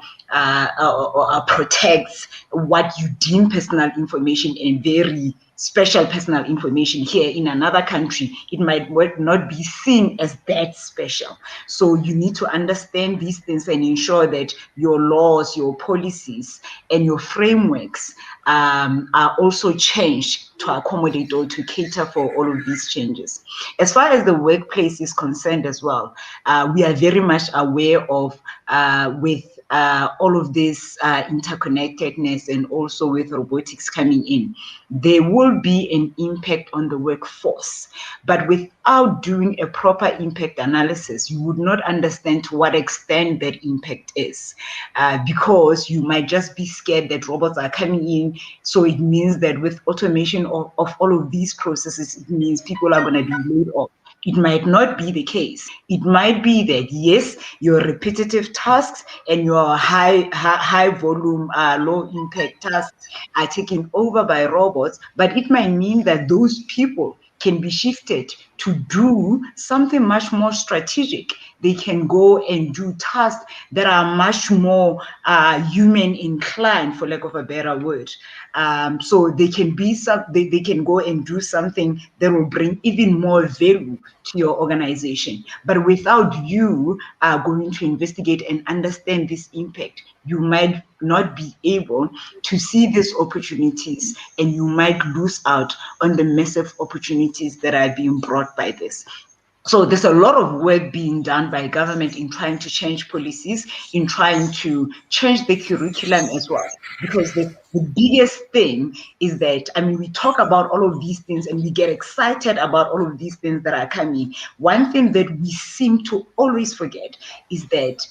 protects what you deem personal information and very special personal information here in another country, it might not be seen as that special. So you need to understand these things and ensure that your laws, your policies, and your frameworks are also changed to accommodate or to cater for all of these changes. As far as the workplace is concerned as well, we are very much aware of with all of this interconnectedness, and also with robotics coming in, there will be an impact on the workforce. But without doing a proper impact analysis, you would not understand to what extent that impact is, because you might just be scared that robots are coming in. So it means that with automation of all of these processes, it means people are going to be laid off. It might not be the case. It might be that, yes, your repetitive tasks and your high volume, low impact tasks are taken over by robots, but it might mean that those people can be shifted to do something much more strategic. They can go and do tasks that are much more human inclined, for lack of a better word. So they can be they can go and do something that will bring even more value to your organization. But without you going to investigate and understand this impact, you might not be able to see these opportunities, and you might lose out on the massive opportunities that are being brought by this. So there's a lot of work being done by government in trying to change policies, in trying to change the curriculum as well. Because the biggest thing is that, we talk about all of these things and we get excited about all of these things that are coming. One thing that we seem to always forget is that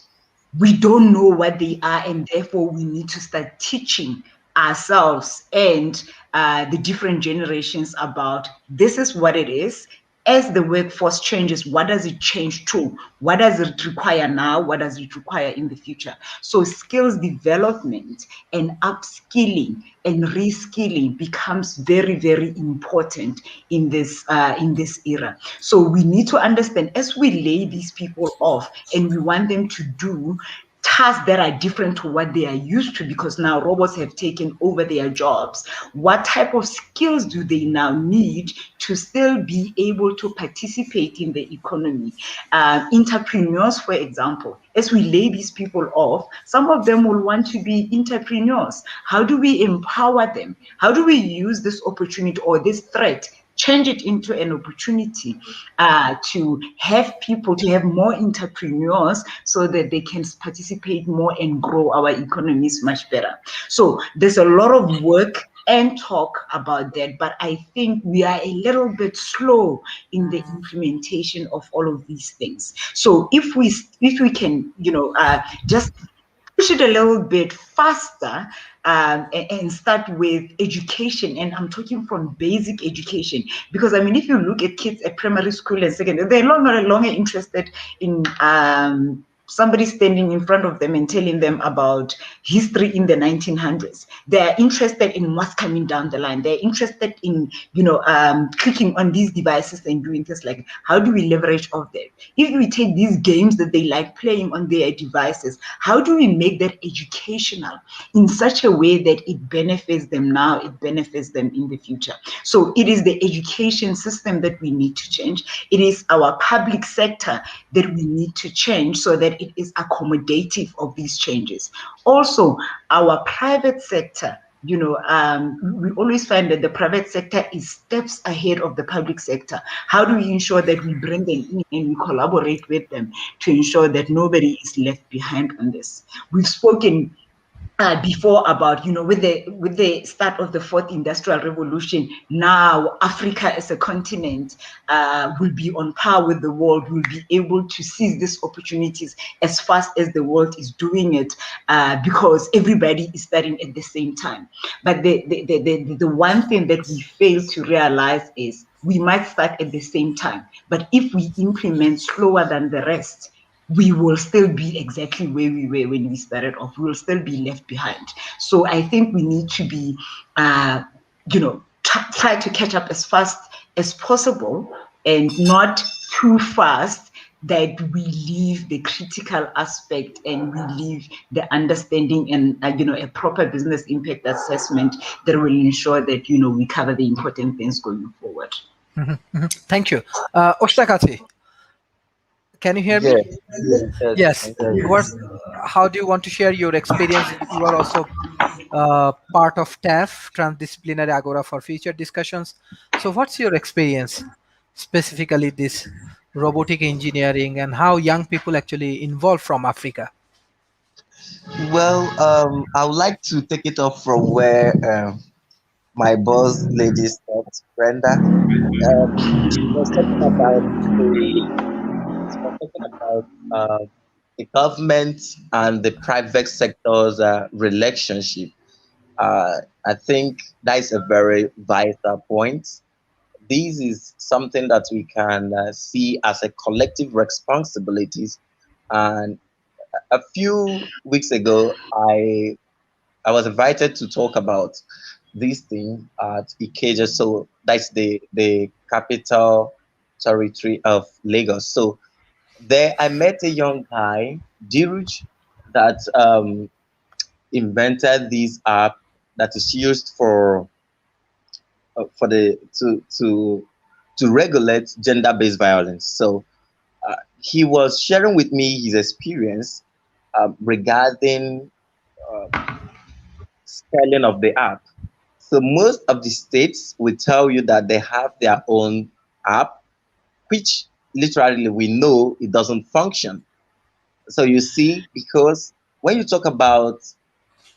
we don't know what they are, and therefore we need to start teaching ourselves and the different generations about this is what it is. As the workforce changes, what does it change to? What does it require now? What does it require in the future? So skills development and upskilling and reskilling becomes very, very important in this era. So we need to understand, as we lay these people off and we want them to do tasks that are different to what they are used to, because now robots have taken over their jobs, what type of skills do they now need to still be able to participate in the economy? Entrepreneurs, for example, as we lay these people off, some of them will want to be entrepreneurs. How do we empower them? How do we use this opportunity or this threat, change it into an opportunity to have people, to have more entrepreneurs, so that they can participate more and grow our economies much better? So there's a lot of work and talk about that, but I think we are a little bit slow in the implementation of all of these things. So if we can, just push it a little bit faster, and start with education. And I'm talking from basic education, because if you look at kids at primary school and secondary, they're no longer interested in somebody standing in front of them and telling them about history in the 1900s. They're interested in what's coming down the line. They're interested in, clicking on these devices and doing things like, how do we leverage off that? If we take these games that they like playing on their devices, how do we make that educational in such a way that it benefits them now, it benefits them in the future? So it is the education system that we need to change. It is our public sector that we need to change, so that it is accommodative of these changes. Also, our private sector we always find that the private sector is steps ahead of the public sector. How do we ensure that we bring them in and we collaborate with them to ensure that nobody is left behind on this? We've spoken before about, with the start of the fourth industrial revolution, now Africa as a continent will be on par with the world, will be able to seize these opportunities as fast as the world is doing it, because everybody is starting at the same time. But the one thing that we fail to realize is we might start at the same time, but if we implement slower than the rest, we will still be exactly where we were when we started off. We will still be left behind. So I think we need to be, try to catch up as fast as possible and not too fast that we leave the critical aspect and we leave the understanding and, a proper business impact assessment that will ensure that, we cover the important things going forward. Thank you. Ostakati, can you hear me? Yes. How do you want to share your experience? You are also part of TEF, Transdisciplinary Agora for Future Discussions. So what's your experience, specifically this robotic engineering, and how young people actually involved from Africa? Well, I would like to take it up from where my boss lady stopped, Brenda. She was talking about she was talking about the government and the private sector's relationship. I think that is a very vital point. This is something that we can see as a collective responsibilities. And a few weeks ago, I was invited to talk about this thing at Ikeja. So that's the capital territory of Lagos. So there I met a young guy, Diruj, that invented this app that is used for the to regulate gender-based violence. So he was sharing with me his experience regarding scaling of the app. So most of the states will tell you that they have their own app, which literally we know it doesn't function. So you see, because when you talk about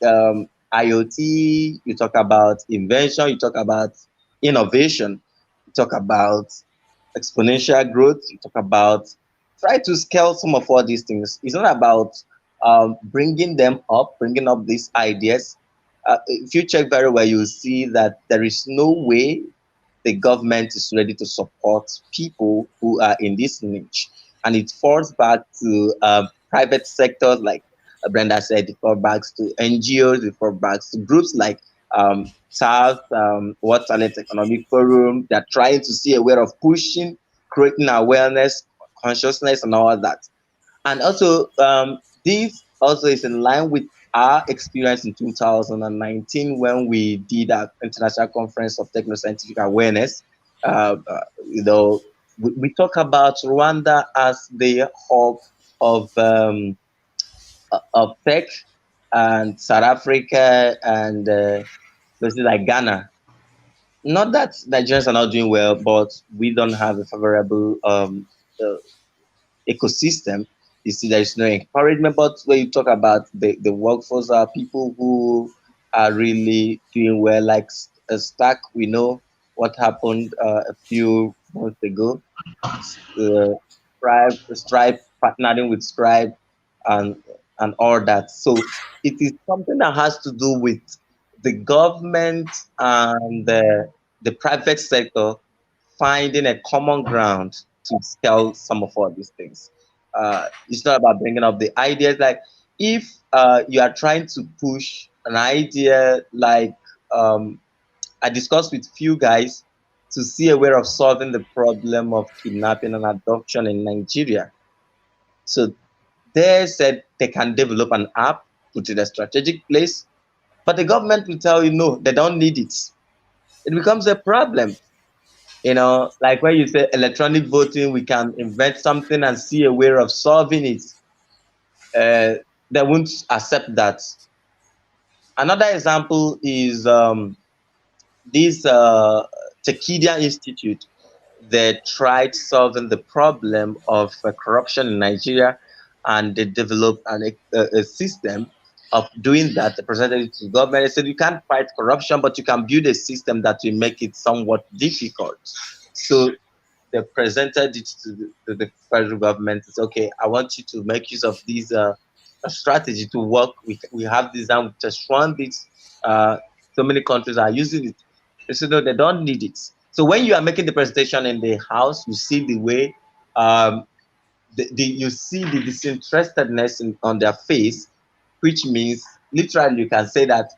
IoT, you talk about invention, you talk about innovation, you talk about exponential growth, you talk about try to scale some of all these things. It's not about bringing up these ideas. If you check very well, you'll see that there is no way the government is ready to support people who are in this niche. And it falls back to private sectors, like Brenda said, it falls back to NGOs, it falls back to groups like SARS, World Talent Economic Forum. They're trying to see a way of pushing, creating awareness, consciousness, and all that. And also, this also is in line with our experience in 2019 when we did our International Conference of Techno-Scientific Awareness. We talk about Rwanda as the hub of tech, and South Africa and places like Ghana. Not that Nigerians are not doing well, but we don't have a favorable ecosystem. You see, there is no encouragement. But when you talk about the workforce, are people who are really doing well, like Stack. We know what happened a few months ago. Stripe partnering with Stripe and all that. So it is something that has to do with the government and the private sector finding a common ground to scale some of all these things. It's not about bringing up the ideas. Like if you are trying to push an idea, like I discussed with few guys to see a way of solving the problem of kidnapping and adoption in Nigeria. So they said they can develop an app, put it in a strategic place, but the government will tell you no, they don't need it. It becomes a problem. Like when you say electronic voting, we can invent something and see a way of solving it. They won't accept that. Another example is this Tekidia Institute. They tried solving the problem of corruption in Nigeria, and they developed a system of doing that. They presented it to the government. They said, you can't fight corruption, but you can build a system that will make it somewhat difficult. So they presented it to the federal government. It's okay, I want you to make use of this strategy to work. We have this and we just run this. So many countries are using it. They said, no, they don't need it. So when you are making the presentation in the house, you see the way you see the disinterestedness on their face, which means literally you can say that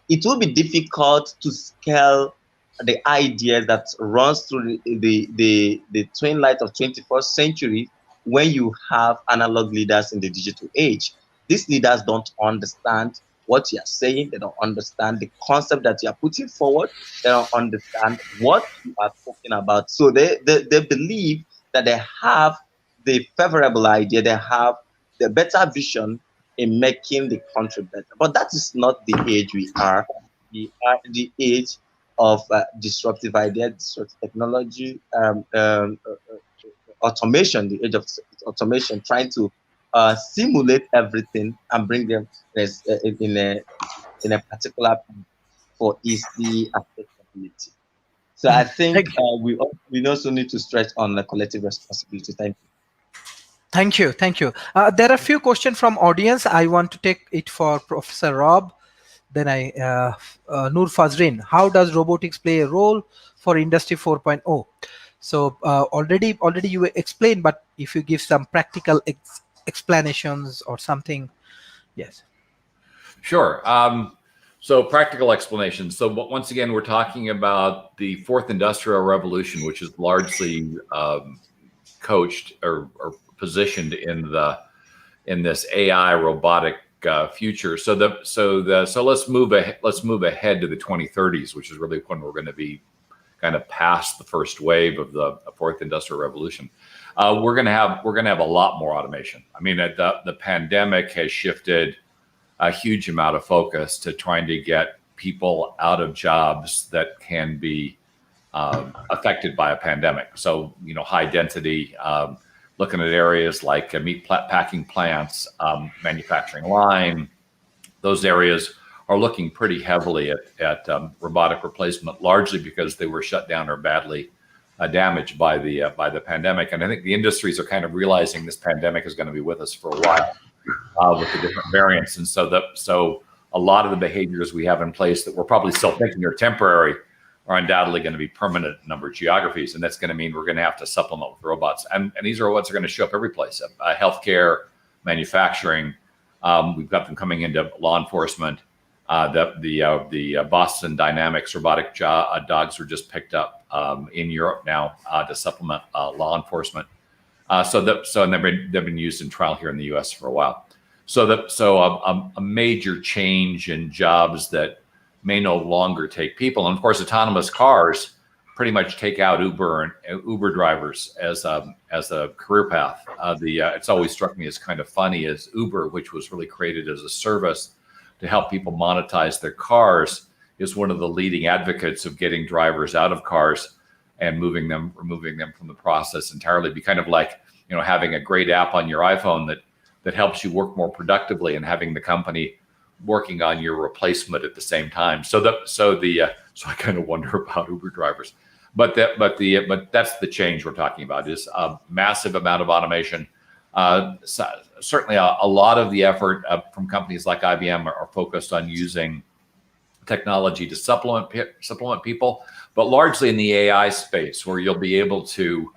it will be difficult to scale the idea that runs through the twin light of 21st century when you have analog leaders in the digital age. These leaders don't understand what you are saying. They don't understand the concept that you are putting forward. They don't understand what you are talking about. So they believe that they have the favorable idea, they have the better vision in making the country better. But that is not the age we are. We are the age of disruptive ideas, disruptive technology, automation, the age of automation, trying to simulate everything and bring them in a particular path for easy accessibility. So I think we also need to stretch on the collective responsibility. Thank you. Thank you. Thank you. There are a few questions from audience. I want to take it for Professor Rob. Then Noor Fazrin. How does robotics play a role for Industry 4.0? So already you explained, but if you give some practical explanations or something, yes. Sure. So practical explanations. So once again, we're talking about the fourth industrial revolution, which is largely coached or positioned in this AI robotic future. So let's move ahead to the 2030s, which is really when we're going to be kind of past the first wave of the fourth industrial revolution. We're going to have a lot more automation. I mean, the pandemic has shifted a huge amount of focus to trying to get people out of jobs that can be affected by a pandemic. So, high density, looking at areas like meat packing plants, manufacturing line, those areas are looking pretty heavily at robotic replacement, largely because they were shut down or badly damaged by the pandemic. And I think the industries are kind of realizing this pandemic is going to be with us for a while with the different variants. And so a lot of the behaviors we have in place that we're probably still thinking are temporary are undoubtedly going to be permanent in a number of geographies. And that's going to mean we're going to have to supplement with robots. And these robots are going to show up every place, healthcare, manufacturing. We've got them coming into law enforcement. The Boston Dynamics robotic dogs were just picked up in Europe now to supplement law enforcement. And they've been used in trial here in the U.S. for a while. So a major change in jobs that may no longer take people, and of course, autonomous cars pretty much take out Uber drivers as a career path. It's always struck me as kind of funny as Uber, which was really created as a service to help people monetize their cars, is one of the leading advocates of getting drivers out of cars and removing them from the process entirely. Be kind of like, having a great app on your iPhone that helps you work more productively, and having the company working on your replacement at the same time. So I kind of wonder about Uber drivers, but that's the change we're talking about, is a massive amount of automation. Certainly a lot of the effort from companies like IBM are focused on using technology to supplement people, but largely in the AI space, where you'll be able to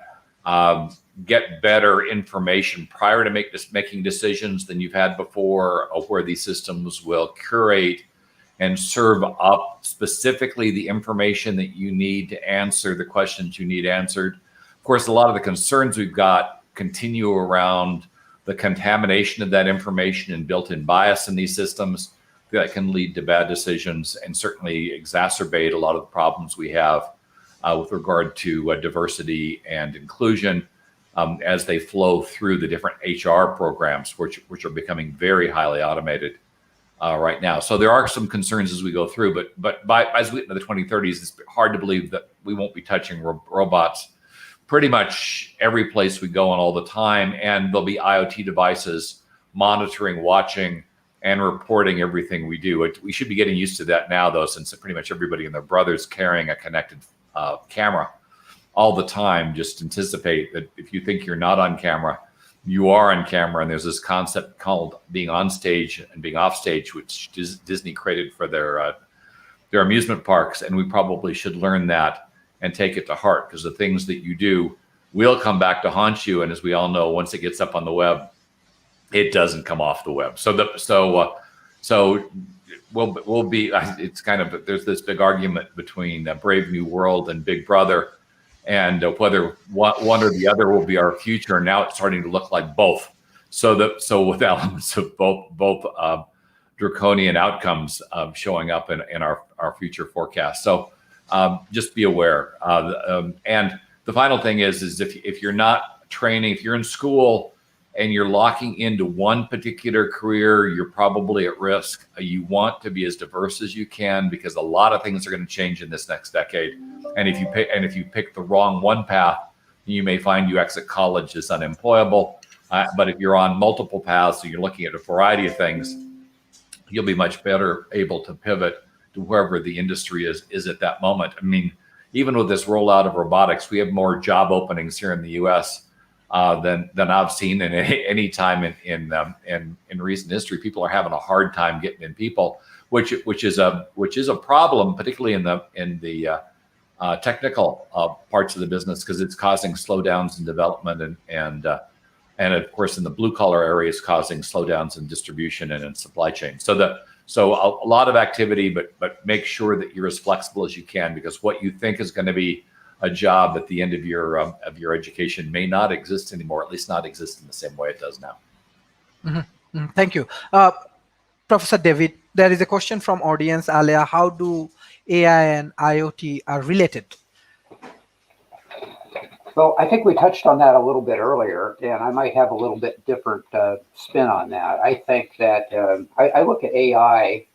get better information prior to making decisions than you've had before, of where these systems will curate and serve up specifically the information that you need to answer the questions you need answered. Of course, a lot of the concerns we've got continue around the contamination of that information and built-in bias in these systems that can lead to bad decisions, and certainly exacerbate a lot of the problems we have with regard to diversity and inclusion as they flow through the different HR programs, which are becoming very highly automated right now. So there are some concerns as we go through, but as we get into the 2030s, it's hard to believe that we won't be touching robots pretty much every place we go and all the time. And there'll be IoT devices monitoring, watching, and reporting everything we do. We should be getting used to that now, though, since pretty much everybody and their brother's carrying a connected camera all the time. Just anticipate that if you think you're not on camera, you are on camera. And there's this concept called being on stage and being off stage, which Disney created for their amusement parks. And we probably should learn that and take it to heart, because the things that you do will come back to haunt you. And as we all know, once it gets up on the web, it doesn't come off the web. So we'll be. It's kind of, there's this big argument between Brave New World and Big Brother, and whether one or the other will be our future. And now it's starting to look like both. So with elements of both draconian outcomes showing up in our future forecast. So just be aware. And the final thing is if you're not training, if you're in school and you're locking into one particular career, you're probably at risk. You want to be as diverse as you can, because a lot of things are going to change in this next decade. And if you pick the wrong one path, you may find you exit college as unemployable. But if you're on multiple paths, so you're looking at a variety of things, you'll be much better able to pivot to wherever the industry is at that moment. I mean, even with this rollout of robotics, we have more job openings here in the U.S. Than I've seen in any time in recent history. People are having a hard time getting in people, which is a problem, particularly in the technical parts of the business, because it's causing slowdowns in development and of course in the blue collar areas causing slowdowns in distribution and in supply chain. So a lot of activity, but make sure that you're as flexible as you can, because what you think is going to be a job at the end of your education may not exist anymore, at least not exist in the same way it does now. Mm-hmm. Thank you. Professor David, there is a question from audience, Alia. How do AI and IoT are related? Well, I think we touched on that a little bit earlier, and I might have a little bit different spin on that. I think that I look at AI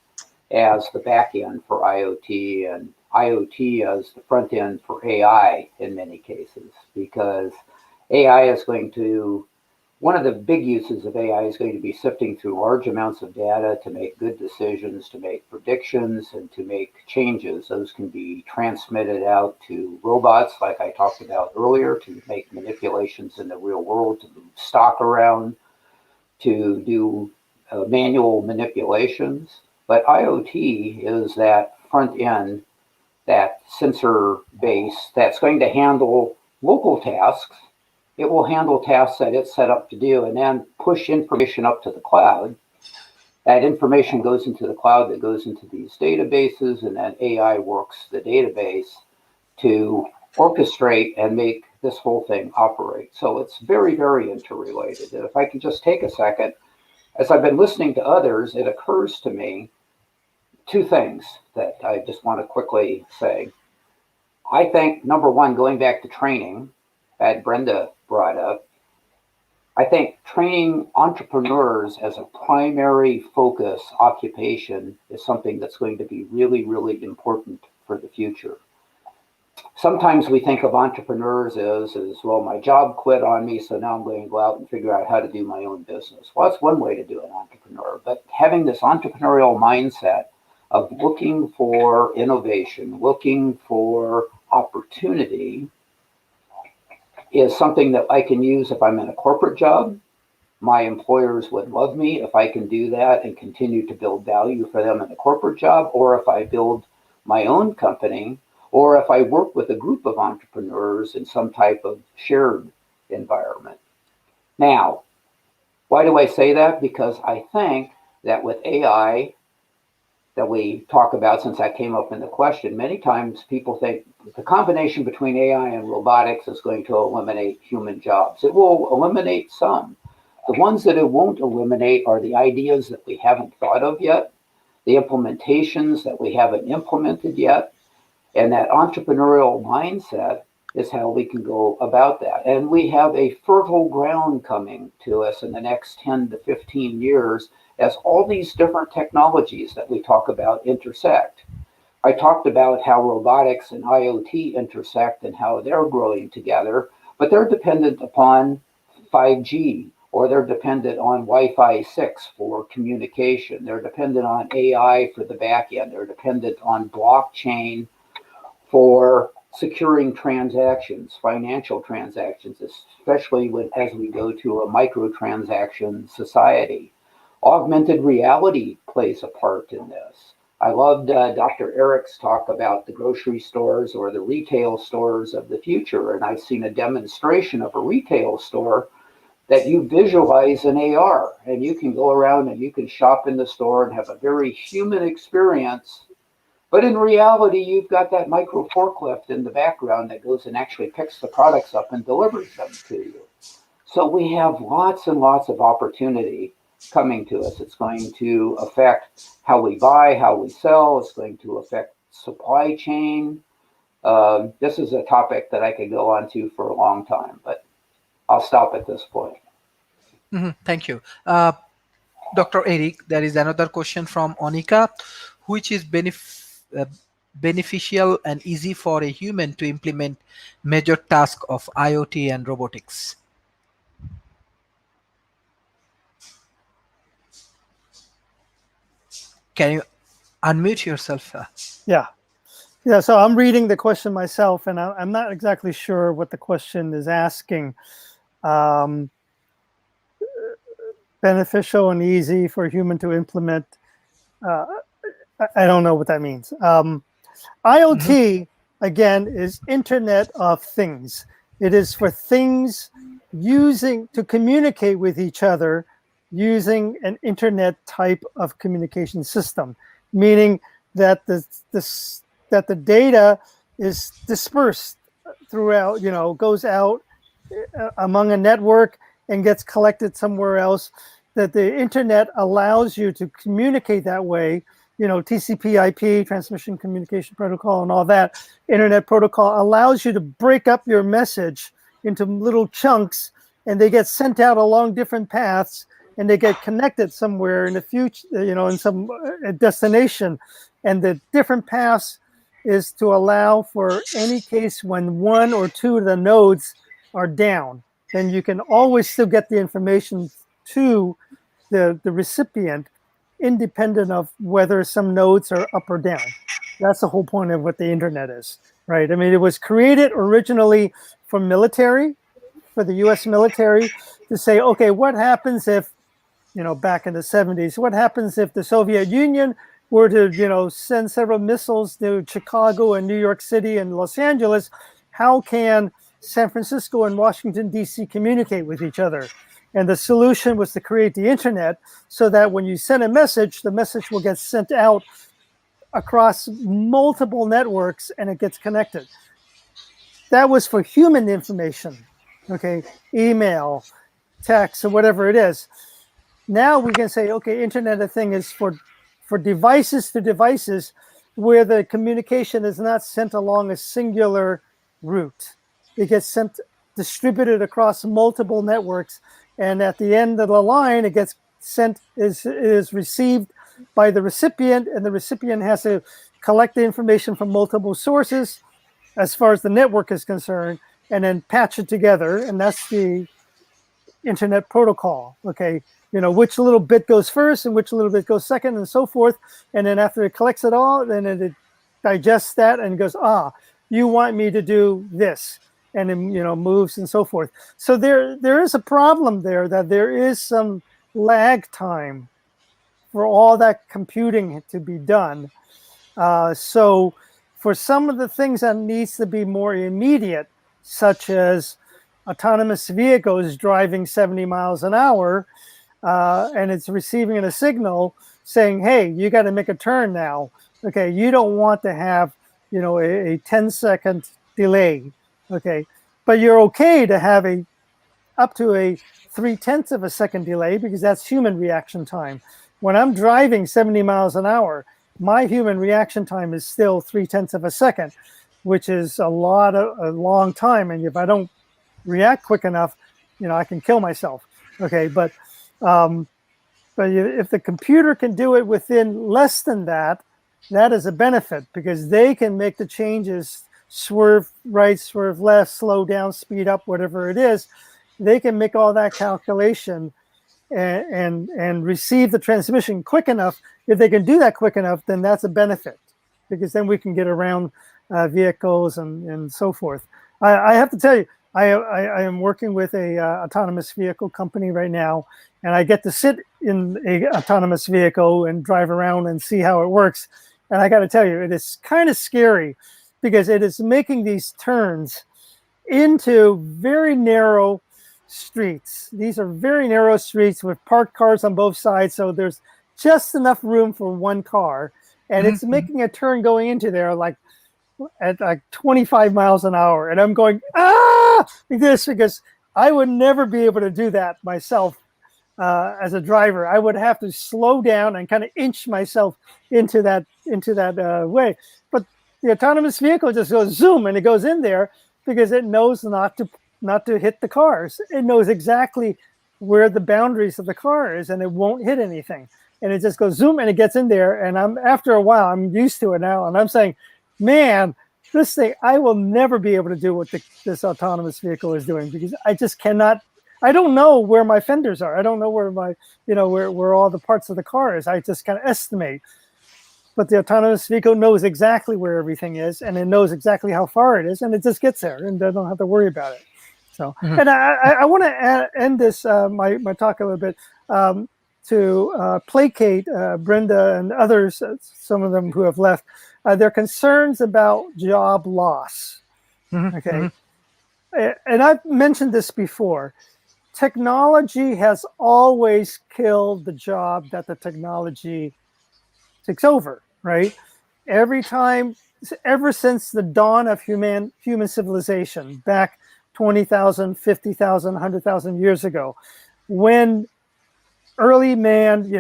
as the back end for IoT, and IoT as the front end for AI in many cases, because AI is going to, one of the big uses of AI is going to be sifting through large amounts of data to make good decisions, to make predictions, and to make changes. Those can be transmitted out to robots, like I talked about earlier, to make manipulations in the real world, to move stock around, to do manual manipulations. But IoT is that front end, that sensor base that's going to handle local tasks. It will handle tasks that it's set up to do and then push information up to the cloud. That information goes into the cloud, that goes into these databases, and then AI works the database to orchestrate and make this whole thing operate. So it's very, very interrelated. And if I can just take a second, as I've been listening to others, it occurs to me two things that I just want to quickly say. I think, number one, going back to training that Brenda brought up, I think training entrepreneurs as a primary focus occupation is something that's going to be really, really important for the future. Sometimes we think of entrepreneurs as, well, my job quit on me, so now I'm going to go out and figure out how to do my own business. Well, that's one way to do an entrepreneur, but having this entrepreneurial mindset of looking for innovation, looking for opportunity, is something that I can use if I'm in a corporate job. My employers would love me if I can do that and continue to build value for them in a corporate job, or if I build my own company, or if I work with a group of entrepreneurs in some type of shared environment. Now, why do I say that? Because I think that with AI that we talk about, since that came up in the question, many times people think the combination between AI and robotics is going to eliminate human jobs. It will eliminate some. The ones that it won't eliminate are the ideas that we haven't thought of yet, the implementations that we haven't implemented yet, and that entrepreneurial mindset is how we can go about that. And we have a fertile ground coming to us in the next 10 to 15 years as all these different technologies that we talk about intersect. I talked about how robotics and IoT intersect and how they're growing together, but they're dependent upon 5G, or they're dependent on Wi-Fi 6 for communication. They're dependent on AI for the back end. They're dependent on blockchain for securing transactions, financial transactions, especially as we go to a microtransaction society. Augmented reality plays a part in this. I loved Dr. Eric's talk about the grocery stores or the retail stores of the future, and I've seen a demonstration of a retail store that you visualize in AR, and you can go around and you can shop in the store and have a very human experience. But in reality, you've got that micro forklift in the background that goes and actually picks the products up and delivers them to you. So we have lots and lots of opportunity coming to us. It's going to affect how we buy, how we sell. It's going to affect supply chain. This is a topic that I could go on to for a long time, but I'll stop at this point. Thank you. Dr. Eric, there is another question from Onika. Which is beneficial and easy for a human to implement major task of IoT and robotics? Can you unmute yourself? Yeah. So I'm reading the question myself, and I'm not exactly sure what the question is asking. Beneficial and easy for a human to implement. I don't know what that means. IoT, again, is Internet of Things. It is for things to communicate with each other using an Internet type of communication system, meaning that the data is dispersed throughout, goes out among a network and gets collected somewhere else, that the Internet allows you to communicate that way. TCP/IP, Transmission Communication Protocol, and all that Internet protocol allows you to break up your message into little chunks, and they get sent out along different paths, and they get connected somewhere in the future, in some destination. And the different paths is to allow for any case when one or two of the nodes are down, then you can always still get the information to the recipient, independent of whether some nodes are up or down. That's the whole point of what the Internet is, right? I mean, it was created originally for military, for the US military, to say, okay, what happens if, back in the 70s, what happens if the Soviet Union were to, send several missiles to Chicago and New York City and Los Angeles? How can San Francisco and Washington, D.C. communicate with each other? And the solution was to create the Internet so that when you send a message, the message will get sent out across multiple networks and it gets connected. That was for human information, okay? Email, text, or whatever it is. Now we can say, okay, Internet of Things is for devices to devices where the communication is not sent along a singular route. It gets distributed across multiple networks, and at the end of the line, it gets sent, is received by the recipient, and the recipient has to collect the information from multiple sources as far as the network is concerned, and then patch it together, and that's the Internet protocol, okay? Which little bit goes first and which little bit goes second and so forth, and then after it collects it all, then it digests that and goes, you want me to do this, and then moves and so forth. So there is a problem there, that there is some lag time for all that computing to be done. So for some of the things that needs to be more immediate, such as autonomous vehicles driving 70 miles an hour, and it's receiving a signal saying, hey, you got to make a turn now. Okay, you don't want to have a 10-second delay. Okay, but you're okay to have up to a 0.3 of a second delay, because that's human reaction time. When I'm driving 70 miles an hour, my human reaction time is still 0.3 of a second, which is a long time. And if I don't react quick enough, I can kill myself. Okay, but But if the computer can do it within less than that, that is a benefit because they can make the changes, swerve right, swerve left, slow down, speed up, whatever it is. They can make all that calculation and receive the transmission quick enough. If they can do that quick enough, then that's a benefit because then we can get around vehicles and so forth. I have to tell you, I am working with a autonomous vehicle company right now, and I get to sit in a autonomous vehicle and drive around and see how it works. And I got to tell you, it is kind of scary because it is making these turns into very narrow streets. These are very narrow streets with parked cars on both sides, so there's just enough room for one car, and it's making a turn going into there at 25 miles an hour, and I'm going like this because I would never be able to do that myself as a driver. I would have to slow down and kind of inch myself into that way. But the autonomous vehicle just goes zoom and it goes in there because it knows not to hit the cars. It knows exactly where the boundaries of the car is, and it won't hit anything. And it just goes zoom and it gets in there. And after a while, I'm used to it now, and I'm saying, man, this thing, I will never be able to do what this autonomous vehicle is doing because I just cannot. I don't know where my fenders are. I don't know where where all the parts of the car is. I just kind of estimate. But the autonomous vehicle knows exactly where everything is, and it knows exactly how far it is, and it just gets there, and I don't have to worry about it. So, and I want to end this my talk a little bit to placate Brenda and others, some of them who have left. Their concerns about job loss. Okay, and I've mentioned this before. Technology has always killed the job that the technology takes over, right? Every time, ever since the dawn of human civilization, back 20,000, 50,000, 100,000 years ago, when early man,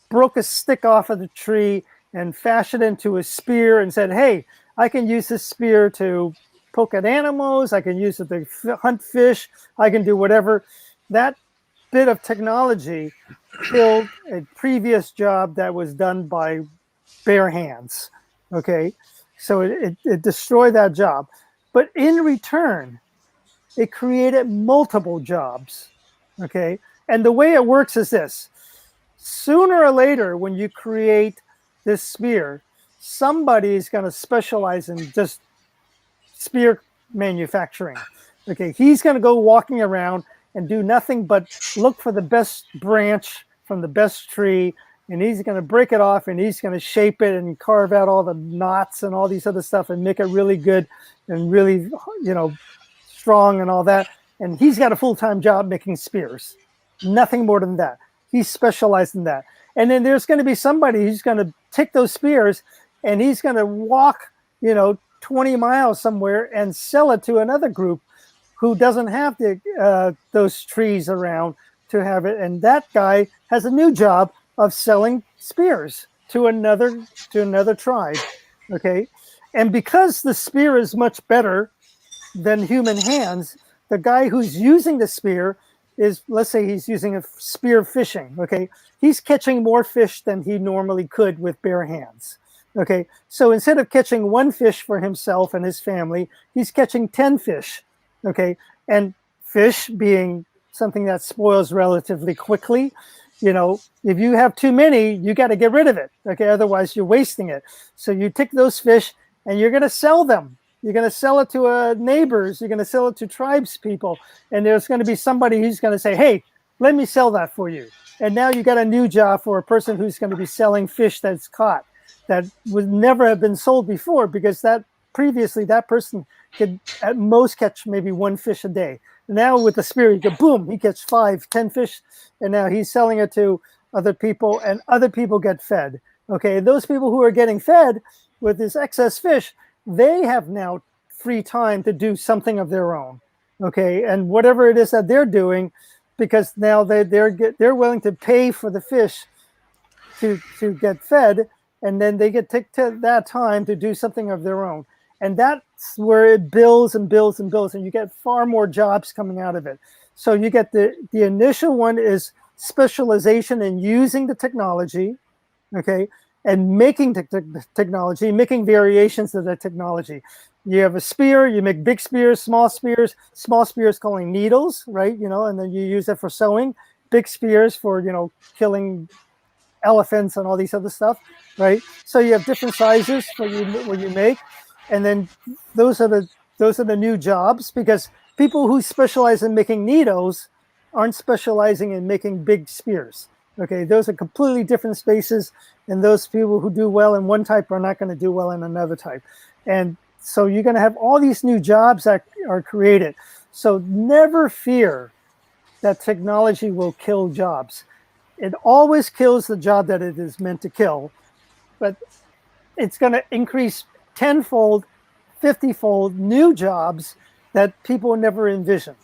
broke a stick off of the tree and fashioned it into a spear and said, hey, I can use this spear to poke at animals, I can use it to hunt fish, I can do whatever. That bit of technology killed a previous job that was done by bare hands, okay? So it destroyed that job. But in return, it created multiple jobs, okay? And the way it works is this. Sooner or later, when you create this spear, somebody is going to specialize in just spear manufacturing. Okay, he's going to go walking around and do nothing but look for the best branch from the best tree, and he's going to break it off and he's going to shape it and carve out all the knots and all these other stuff and make it really good and really, strong and all that. And he's got a full-time job making spears. Nothing more than that. He's specialized in that. And then there's going to be somebody who's going to take those spears and he's going to walk, 20 miles somewhere and sell it to another group who doesn't have those trees around to have it. And that guy has a new job of selling spears to another tribe. Okay. And because the spear is much better than human hands, the guy who's using the spear is, let's say he's using a spear fishing. Okay. He's catching more fish than he normally could with bare hands. Okay. So instead of catching one fish for himself and his family, he's catching 10 fish. Okay. And fish being something that spoils relatively quickly, if you have too many, you got to get rid of it. Okay. Otherwise you're wasting it. So you take those fish and you're going to sell them. You're going to sell it to neighbors. You're going to sell it to tribes people. And there's going to be somebody who's going to say, hey, let me sell that for you. And now you got a new job for a person who's going to be selling fish that's caught that would never have been sold before, because that previously that person could at most catch maybe one fish a day. Now with the spear, you go boom, he catch 5, 10 fish, and now he's selling it to other people, and other people get fed. Okay, those people who are getting fed with this excess fish, they have now free time to do something of their own. Okay, and whatever it is that they're doing, because now they're willing to pay for the fish to get fed, and then they get take that time to do something of their own. And that's where it builds and builds and builds, and you get far more jobs coming out of it. So you get the initial one is specialization in using the technology, okay, and making technology, making variations of that technology. You have a spear, you make big spears, small spears calling needles, right? You know, and then you use that for sewing, big spears for, you know, killing elephants and all these other stuff, right? So you have different sizes for what you make, and then those are the new jobs, because people who specialize in making needles aren't specializing in making big spears. Okay, those are completely different spaces, and those people who do well in one type are not going to do well in another type. And so you're going to have all these new jobs that are created. So never fear that technology will kill jobs. It always kills the job that it is meant to kill, but it's going to increase tenfold, 50-fold new jobs that people never envisioned.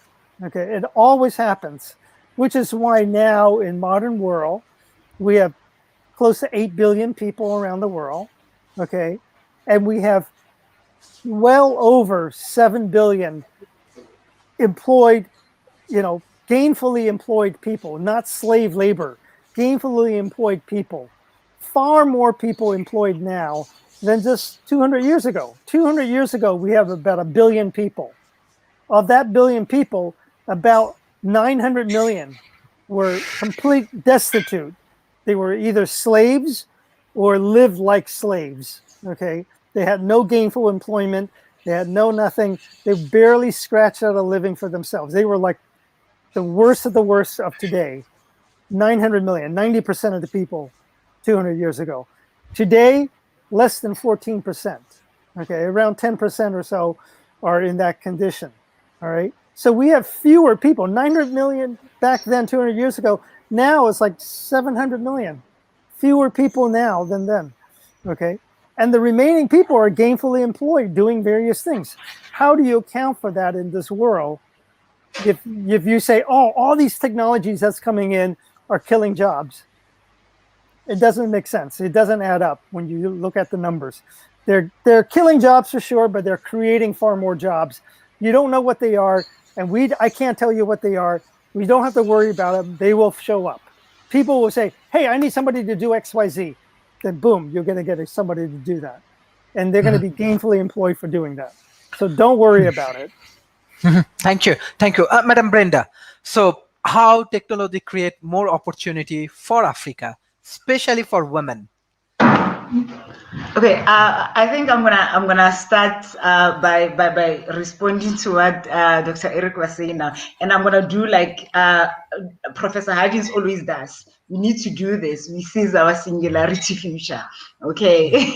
Okay, it always happens, which is why now in modern world, we have close to 8 billion people around the world, okay? And we have well over 7 billion employed, you know, gainfully employed people, not slave labor, gainfully employed people. Far more people employed now than just 200 years ago. 200 years ago, we have about 1 billion people. Of that billion people, about 900 million were complete destitute. They were either slaves or lived like slaves, okay? They had no gainful employment. They had no nothing. They barely scratched out a living for themselves. They were like the worst of today. 900 million, 90% of the people 200 years ago. Today, less than 14%, okay? Around 10% or so are in that condition, all right? So we have fewer people, 900 million back then, 200 years ago. Now it's like 700 million. Fewer people now than then, okay? And the remaining people are gainfully employed doing various things. How do you account for that in this world? If you say, oh, all these technologies that's coming in are killing jobs, it doesn't make sense. It doesn't add up when you look at the numbers. They're killing jobs for sure, but they're creating far more jobs. You don't know what they are, and I can't tell you what they are. We don't have to worry about them. They will show up. People will say, hey, I need somebody to do X, Y, Z. Then boom, you're going to get somebody to do that. And they're going to be gainfully employed for doing that. So don't worry about it. Thank you. Madam Brenda. So how technology create more opportunity for Africa, especially for women? Okay, I think I'm gonna start by responding to what Dr. Eric was saying now, and I'm gonna do like Professor Hardins always does. We need to do this. We seize our singularity future. Okay,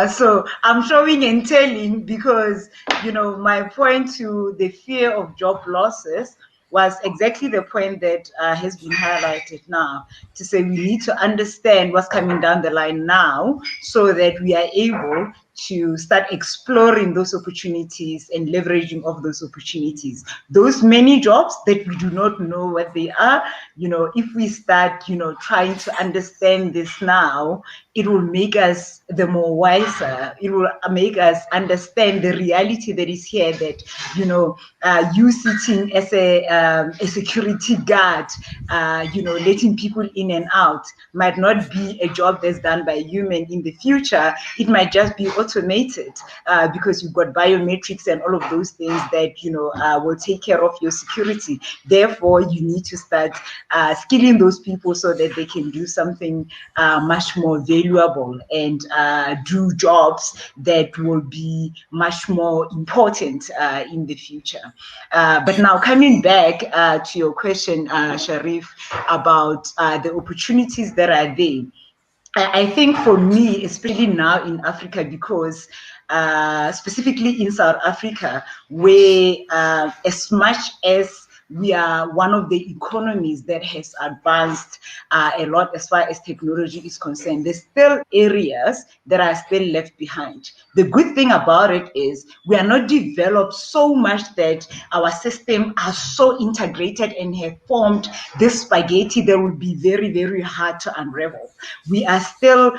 so I'm showing and telling because you know my point to the fear of job losses was exactly the point that has been highlighted now, to say we need to understand what's coming down the line now so that we are able to start exploring those opportunities and leveraging of those opportunities. Those many jobs that we do not know what they are, you know, if we start, you know, trying to understand this now, it will make us the more wiser. It will make us understand the reality that is here, that, you know, you sitting as a security guard, you know, letting people in and out might not be a job that's done by a human in the future. It might just be automated because you've got biometrics and all of those things that, you know, will take care of your security. Therefore, you need to start skilling those people so that they can do something much more valuable and do jobs that will be much more important in the future. But now coming back to your question, Sharif, about the opportunities that are there. I think for me, especially now in Africa, because specifically in South Africa, where as much as we are one of the economies that has advanced a lot as far as technology is concerned, there's still areas that are still left behind. The good thing about it is we are not developed so much that our system are so integrated and have formed this spaghetti that will be very, very hard to unravel. We are still,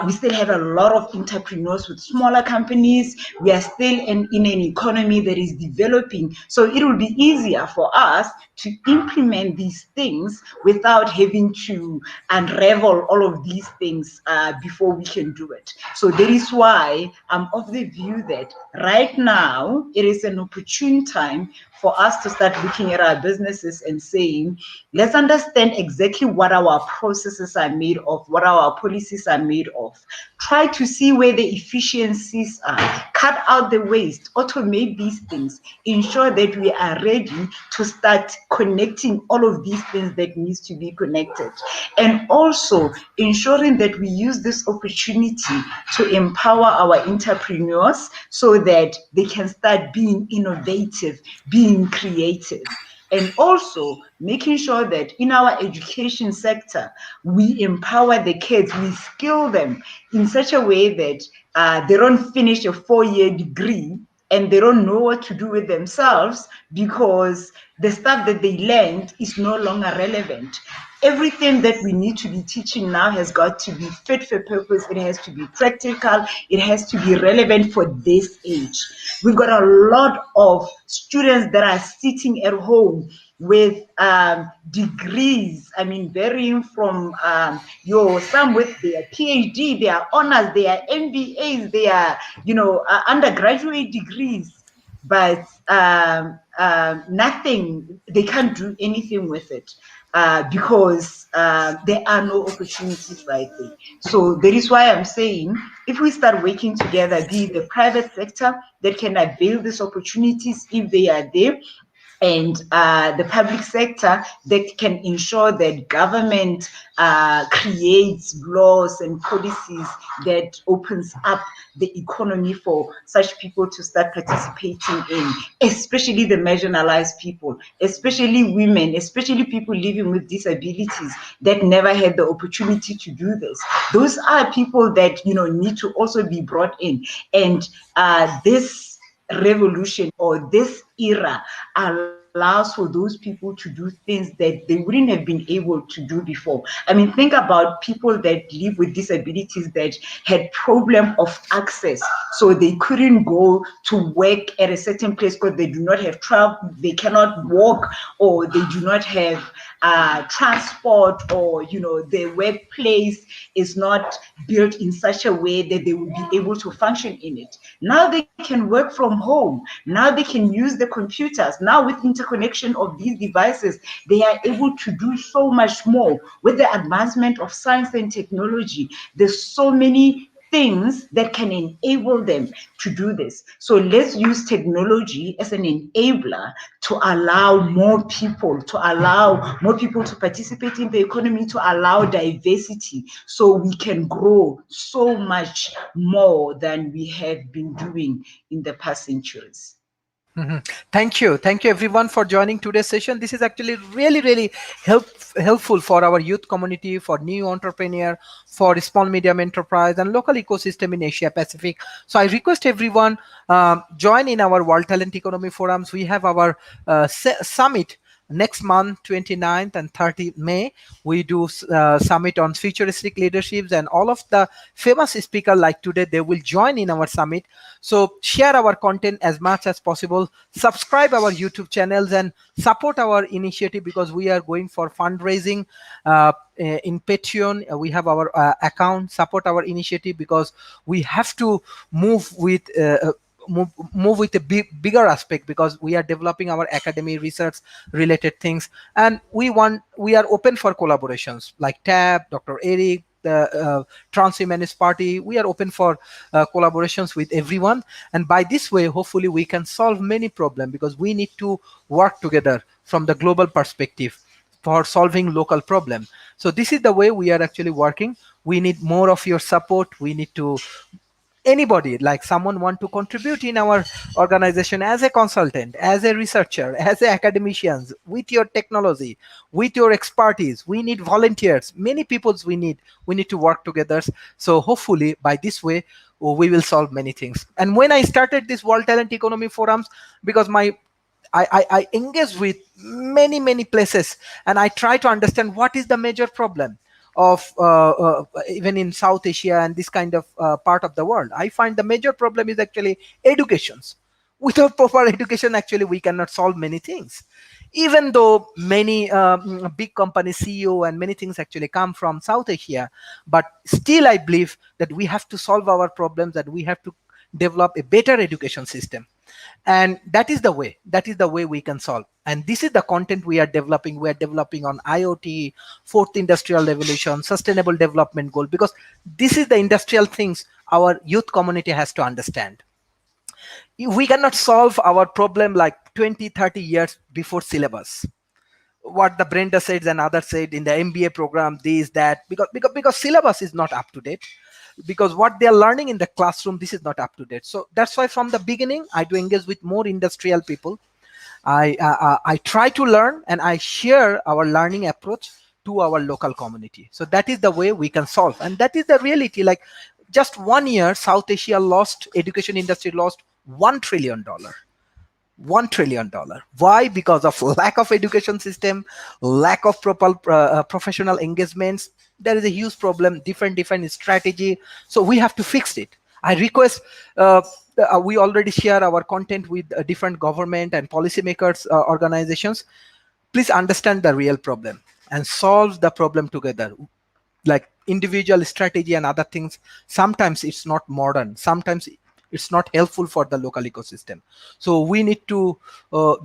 we still have a lot of entrepreneurs with smaller companies. We are still in an economy that is developing. So it will be easier for us to implement these things without having to unravel all of these things before we can do it. So that is why I'm of the view that right now it is an opportune time for us to start looking at our businesses and saying, let's understand exactly what our processes are made of, what our policies are made of. Try to see where the efficiencies are, cut out the waste, automate these things, ensure that we are ready to start connecting all of these things that needs to be connected. And also ensuring that we use this opportunity to empower our entrepreneurs so that they can start being innovative, being creative. And also making sure that in our education sector, we empower the kids, we skill them in such a way that they don't finish a 4-year degree and they don't know what to do with themselves because the stuff that they learned is no longer relevant. Everything that we need to be teaching now has got to be fit for purpose. It has to be practical. It has to be relevant for this age. We've got a lot of students that are sitting at home with degrees, I mean, varying from some with their PhD, their honors, their MBAs, their, undergraduate degrees, but nothing, they can't do anything with it. Because there are no opportunities right there. So that is why I'm saying, if we start working together, be it the private sector that can avail these opportunities if they are there, and the public sector that can ensure that government creates laws and policies that opens up the economy for such people to start participating in, especially the marginalized people, especially women, especially people living with disabilities that never had the opportunity to do this. Those are people that need to also be brought in. And this revolution or this era allows for those people to do things that they wouldn't have been able to do before. I mean, think about people that live with disabilities that had problem of access, so they couldn't go to work at a certain place because they do not have travel, they cannot walk, or they do not have transport, or their workplace is not built in such a way that they will be able to function in it. Now they can work from home. Now they can use the computers. Now with interconnection of these devices, they are able to do so much more. With the advancement of science and technology, there's so many things that can enable them to do this. So let's use technology as an enabler to allow more people to participate in the economy, to allow diversity, so we can grow so much more than we have been doing in the past centuries. Thank you everyone for joining today's session. This is actually really helpful for our youth community, for new entrepreneur, for small medium enterprise and local ecosystem in Asia Pacific. So I request everyone join in our World Talent Economy Forums. We have our summit next month, 29th and 30th May. We do summit on futuristic leaderships, and all of the famous speakers like today, they will join in our summit. So share our content as much as possible, subscribe our YouTube channels and support our initiative, because we are going for fundraising in Patreon. We have our account. Support our initiative, because we have to move with move with a bigger aspect, because we are developing our academy research related things, and we are open for collaborations like TAB, Dr. Eric, the Transhumanist Party. We are open for collaborations with everyone, and by this way hopefully we can solve many problems, because we need to work together from the global perspective for solving local problems. So this is the way we are actually working. We need more of your support. We need to, anybody, like someone want to contribute in our organization as a consultant, as a researcher, as a academicians, with your technology, with your expertise. We need volunteers, many peoples we need to work together. So hopefully by this way we will solve many things. And when I started this World Talent Economy Forums, because I engage with many places, and I try to understand what is the major problem of even in South Asia and this kind of part of the world. I find the major problem is actually educations. Without proper education, actually we cannot solve many things. even though many big company CEO and many things actually come from South Asia, but still I believe that we have to solve our problems, that we have to develop a better education system. And that is the way we can solve. And this is the content we are developing on IoT, fourth industrial revolution, sustainable development goal, because this is the industrial things our youth community has to understand. We cannot solve our problem like 20, 30 years before syllabus. What the Brenda said and others said in the MBA program, this, that, because syllabus is not up to date, because what they are learning in the classroom, this is not up to date. So that's why from the beginning I do engage with more industrial people. I try to learn and I share our learning approach to our local community. So that is the way we can solve, and that is the reality. Like just 1 year, South Asia lost, education industry lost $1 trillion. $1 trillion. Why? Because of lack of education system, lack of proper professional engagements. There is a huge problem, different strategy. So we have to fix it. I request, we already share our content with different government and policymakers organizations. Please understand the real problem and solve the problem together. Like individual strategy and other things, sometimes it's not modern, sometimes it's not helpful for the local ecosystem. So we need to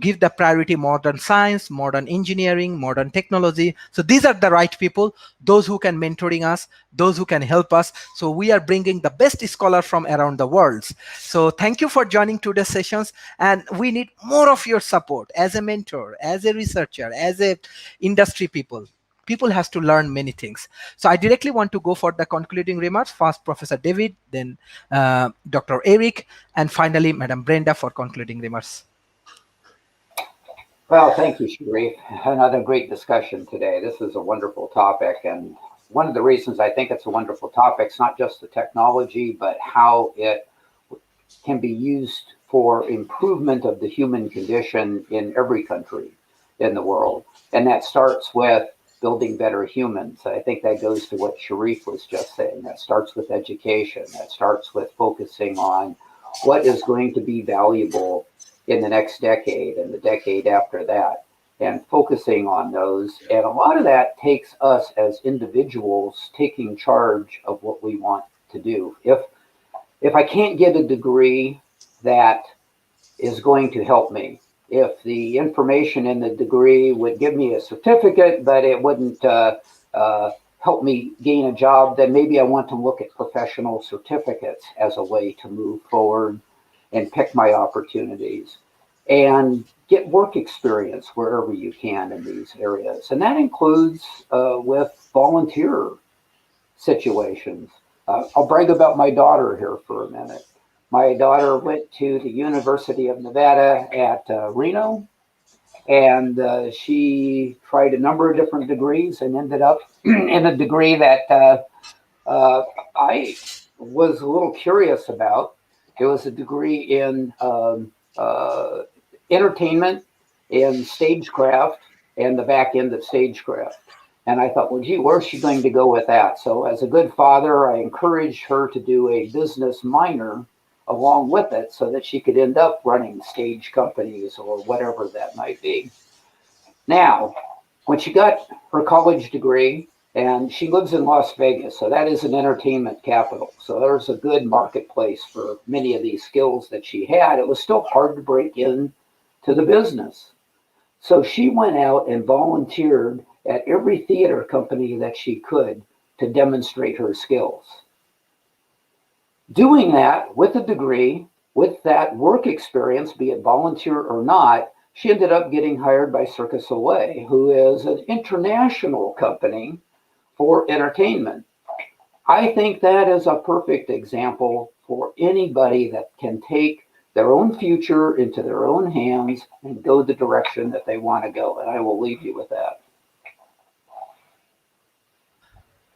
give the priority modern science, modern engineering, modern technology. So these are the right people, those who can mentoring us, those who can help us. So we are bringing the best scholar from around the world. So thank you for joining today's sessions, and we need more of your support as a mentor, as a researcher, as a industry people. People has to learn many things. So I directly want to go for the concluding remarks. First, Professor David, then Dr. Eric, and finally, Madam Brenda for concluding remarks. Well, thank you, Sharif. Another great discussion today. This is a wonderful topic. And one of the reasons I think it's a wonderful topic is not just the technology, but how it can be used for improvement of the human condition in every country in the world. And that starts with building better humans. I think that goes to what Sharif was just saying. That starts with education. That starts with focusing on what is going to be valuable in the next decade and the decade after that, and focusing on those. And a lot of that takes us as individuals taking charge of what we want to do. If I can't get a degree that is going to help me, if the information in the degree would give me a certificate, but it wouldn't help me gain a job, then maybe I want to look at professional certificates as a way to move forward and pick my opportunities and get work experience wherever you can in these areas. And that includes with volunteer situations. I'll brag about my daughter here for a minute. My daughter went to the University of Nevada at Reno, and she tried a number of different degrees and ended up in a degree that I was a little curious about. It was a degree in entertainment and stagecraft and the back end of stagecraft. And I thought, well, gee, where's she going to go with that? So as a good father, I encouraged her to do a business minor along with it so that she could end up running stage companies or whatever that might be. Now, when she got her college degree, and she lives in Las Vegas, so that is an entertainment capital. So there's a good marketplace for many of these skills that she had. It was still hard to break in to the business. So she went out and volunteered at every theater company that she could to demonstrate her skills. Doing that with a degree, with that work experience, be it volunteer or not, she ended up getting hired by Cirque du Soleil, who is an international company for entertainment. I think that is a perfect example for anybody that can take their own future into their own hands and go the direction that they want to go. And I will leave you with that.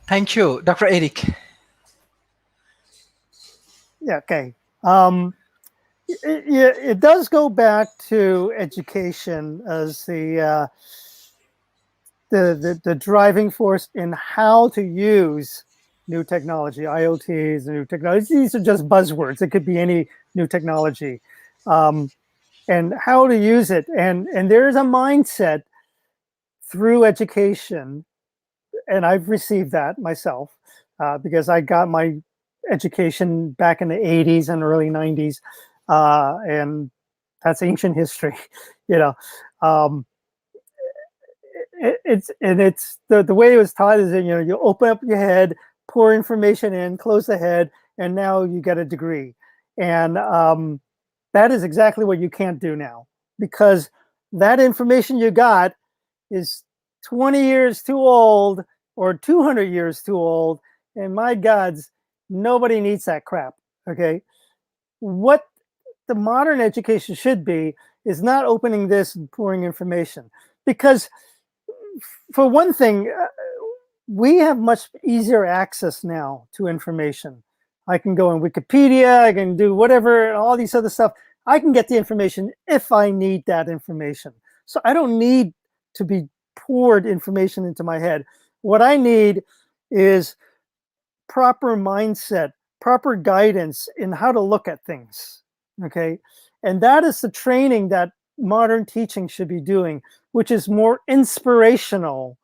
Thank you, Dr. Eric. Yeah, okay. It does go back to education as the driving force in how to use new technology. IoTs, new technology. These are just buzzwords. It could be any new technology. and how to use it. And there is a mindset through education, and I've received that myself because I got my education back in the 80s and early 90s, and that's ancient history, you know. It's the way it was taught is that, you know, you open up your head, pour information in, close the head, and now you get a degree. And that is exactly what you can't do now, because that information you got is 20 years too old or 200 years too old. And my gods, nobody needs that crap. Okay. What the modern education should be is not opening this and pouring information, because for one thing, we have much easier access now to information. I can go on Wikipedia, I can do whatever, all these other stuff. I can get the information if I need that information. So I don't need to be poured information into my head. What I need is proper mindset, proper guidance in how to look at things, okay? And that is the training that modern teaching should be doing, which is more inspirational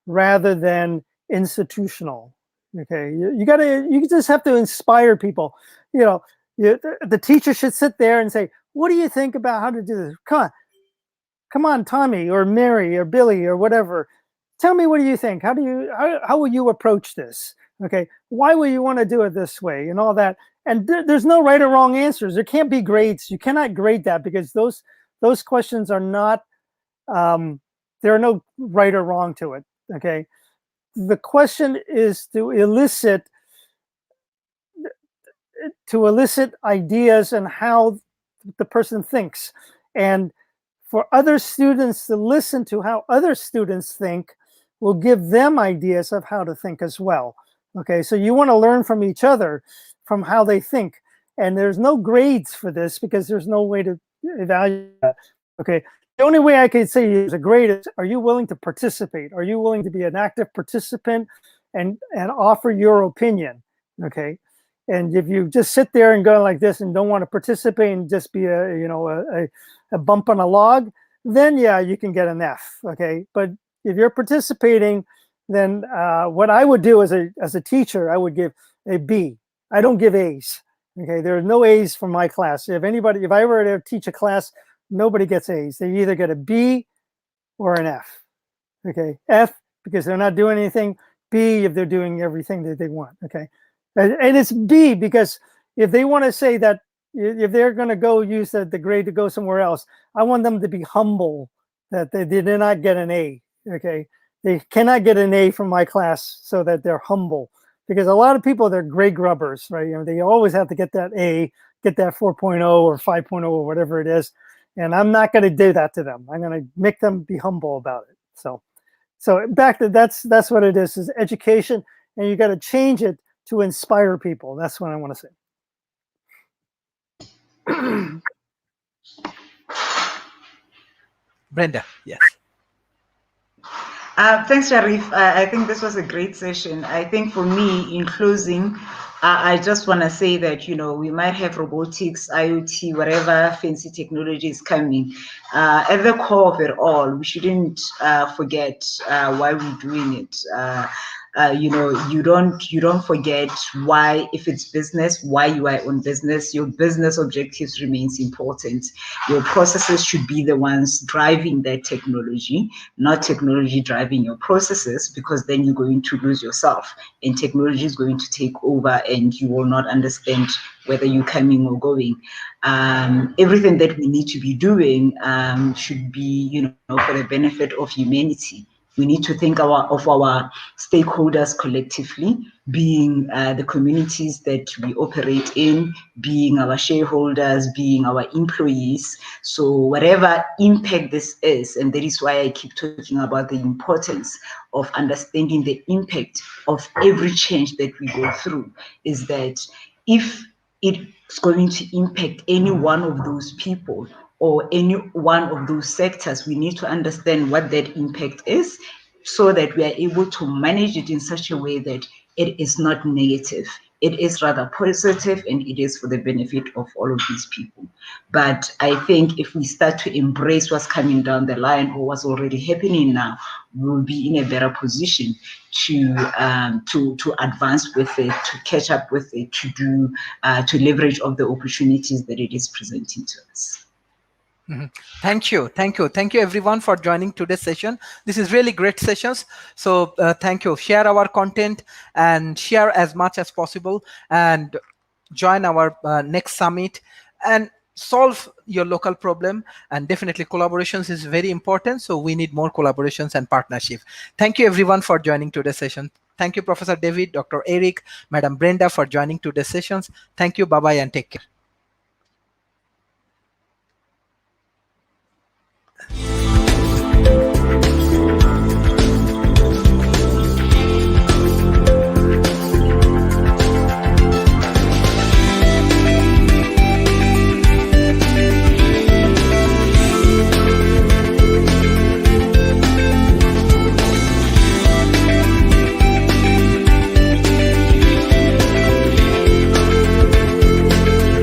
rather than institutional. Okay, you just have to inspire people. You know, the teacher should sit there and say, "What do you think about how to do this? Come on, Tommy or Mary or Billy or whatever. Tell me, what do you think? How will you approach this? Okay, why will you want to do it this way and all that?" And there's no right or wrong answers. There can't be grades. You cannot grade that, because those questions are not. There are no right or wrong to it. Okay, the question is to elicit ideas and how the person thinks, and for other students to listen to how other students think will give them ideas of how to think as well. Okay, so you want to learn from each other, from how they think, and there's no grades for this because there's no way to evaluate that. Okay, the only way I could say is a grade is, are you willing to participate? Are you willing to be an active participant and offer your opinion? Okay, and if you just sit there and go like this and don't want to participate and just be a bump on a log, then yeah, you can get an F. Okay, but if you're participating, then what I would do as a teacher, I would give a B. I don't give A's. Okay, there are no A's for my class. If I were to teach a class, nobody gets A's. They either get a B or an F. Okay, F because they're not doing anything. B if they're doing everything that they want. Okay, and it's B because if they want to say that, if they're going to go use the grade to go somewhere else, I want them to be humble that they did not get an A. Okay, they cannot get an A from my class, so that they're humble, because a lot of people, they're grade grubbers, right? You know, they always have to get that A, get that 4.0 or 5.0 or whatever it is, and I'm not going to do that to them. I'm going to make them be humble about it. So back to that's what it is education, and you got to change it to inspire people. That's what I want to say. Brenda, yes. Thanks, Sharif. I think this was a great session. I think for me, in closing, I just want to say that, you know, we might have robotics, IoT, whatever fancy technology is coming. At the core of it all, we shouldn't forget why we're doing it. You know, you don't forget why, if it's business, why you are on business. Your business objectives remains important. Your processes should be the ones driving that technology, not technology driving your processes, because then you're going to lose yourself and technology is going to take over and you will not understand whether you're coming or going. Everything that we need to be doing should be, you know, for the benefit of humanity. We need to think of our stakeholders collectively, being the communities that we operate in, being our shareholders, being our employees. So whatever impact this is, and that is why I keep talking about the importance of understanding the impact of every change that we go through, is that if it's going to impact any one of those people or any one of those sectors, we need to understand what that impact is, so that we are able to manage it in such a way that it is not negative. it is rather positive and it is for the benefit of all of these people. But I think if we start to embrace what's coming down the line or what's already happening now, we'll be in a better position to advance with it, to catch up with it, to leverage of the opportunities that it is presenting to us. Thank you everyone for joining today's session. This is really great sessions, so thank you. Share our content and share as much as possible, and join our next summit and solve your local problem. And definitely collaborations is very important, so we need more collaborations and partnership. Thank you everyone for joining today's session. Thank you Professor David, Dr. Eric, Madam Brenda for joining today's sessions. Thank you, bye bye and take care.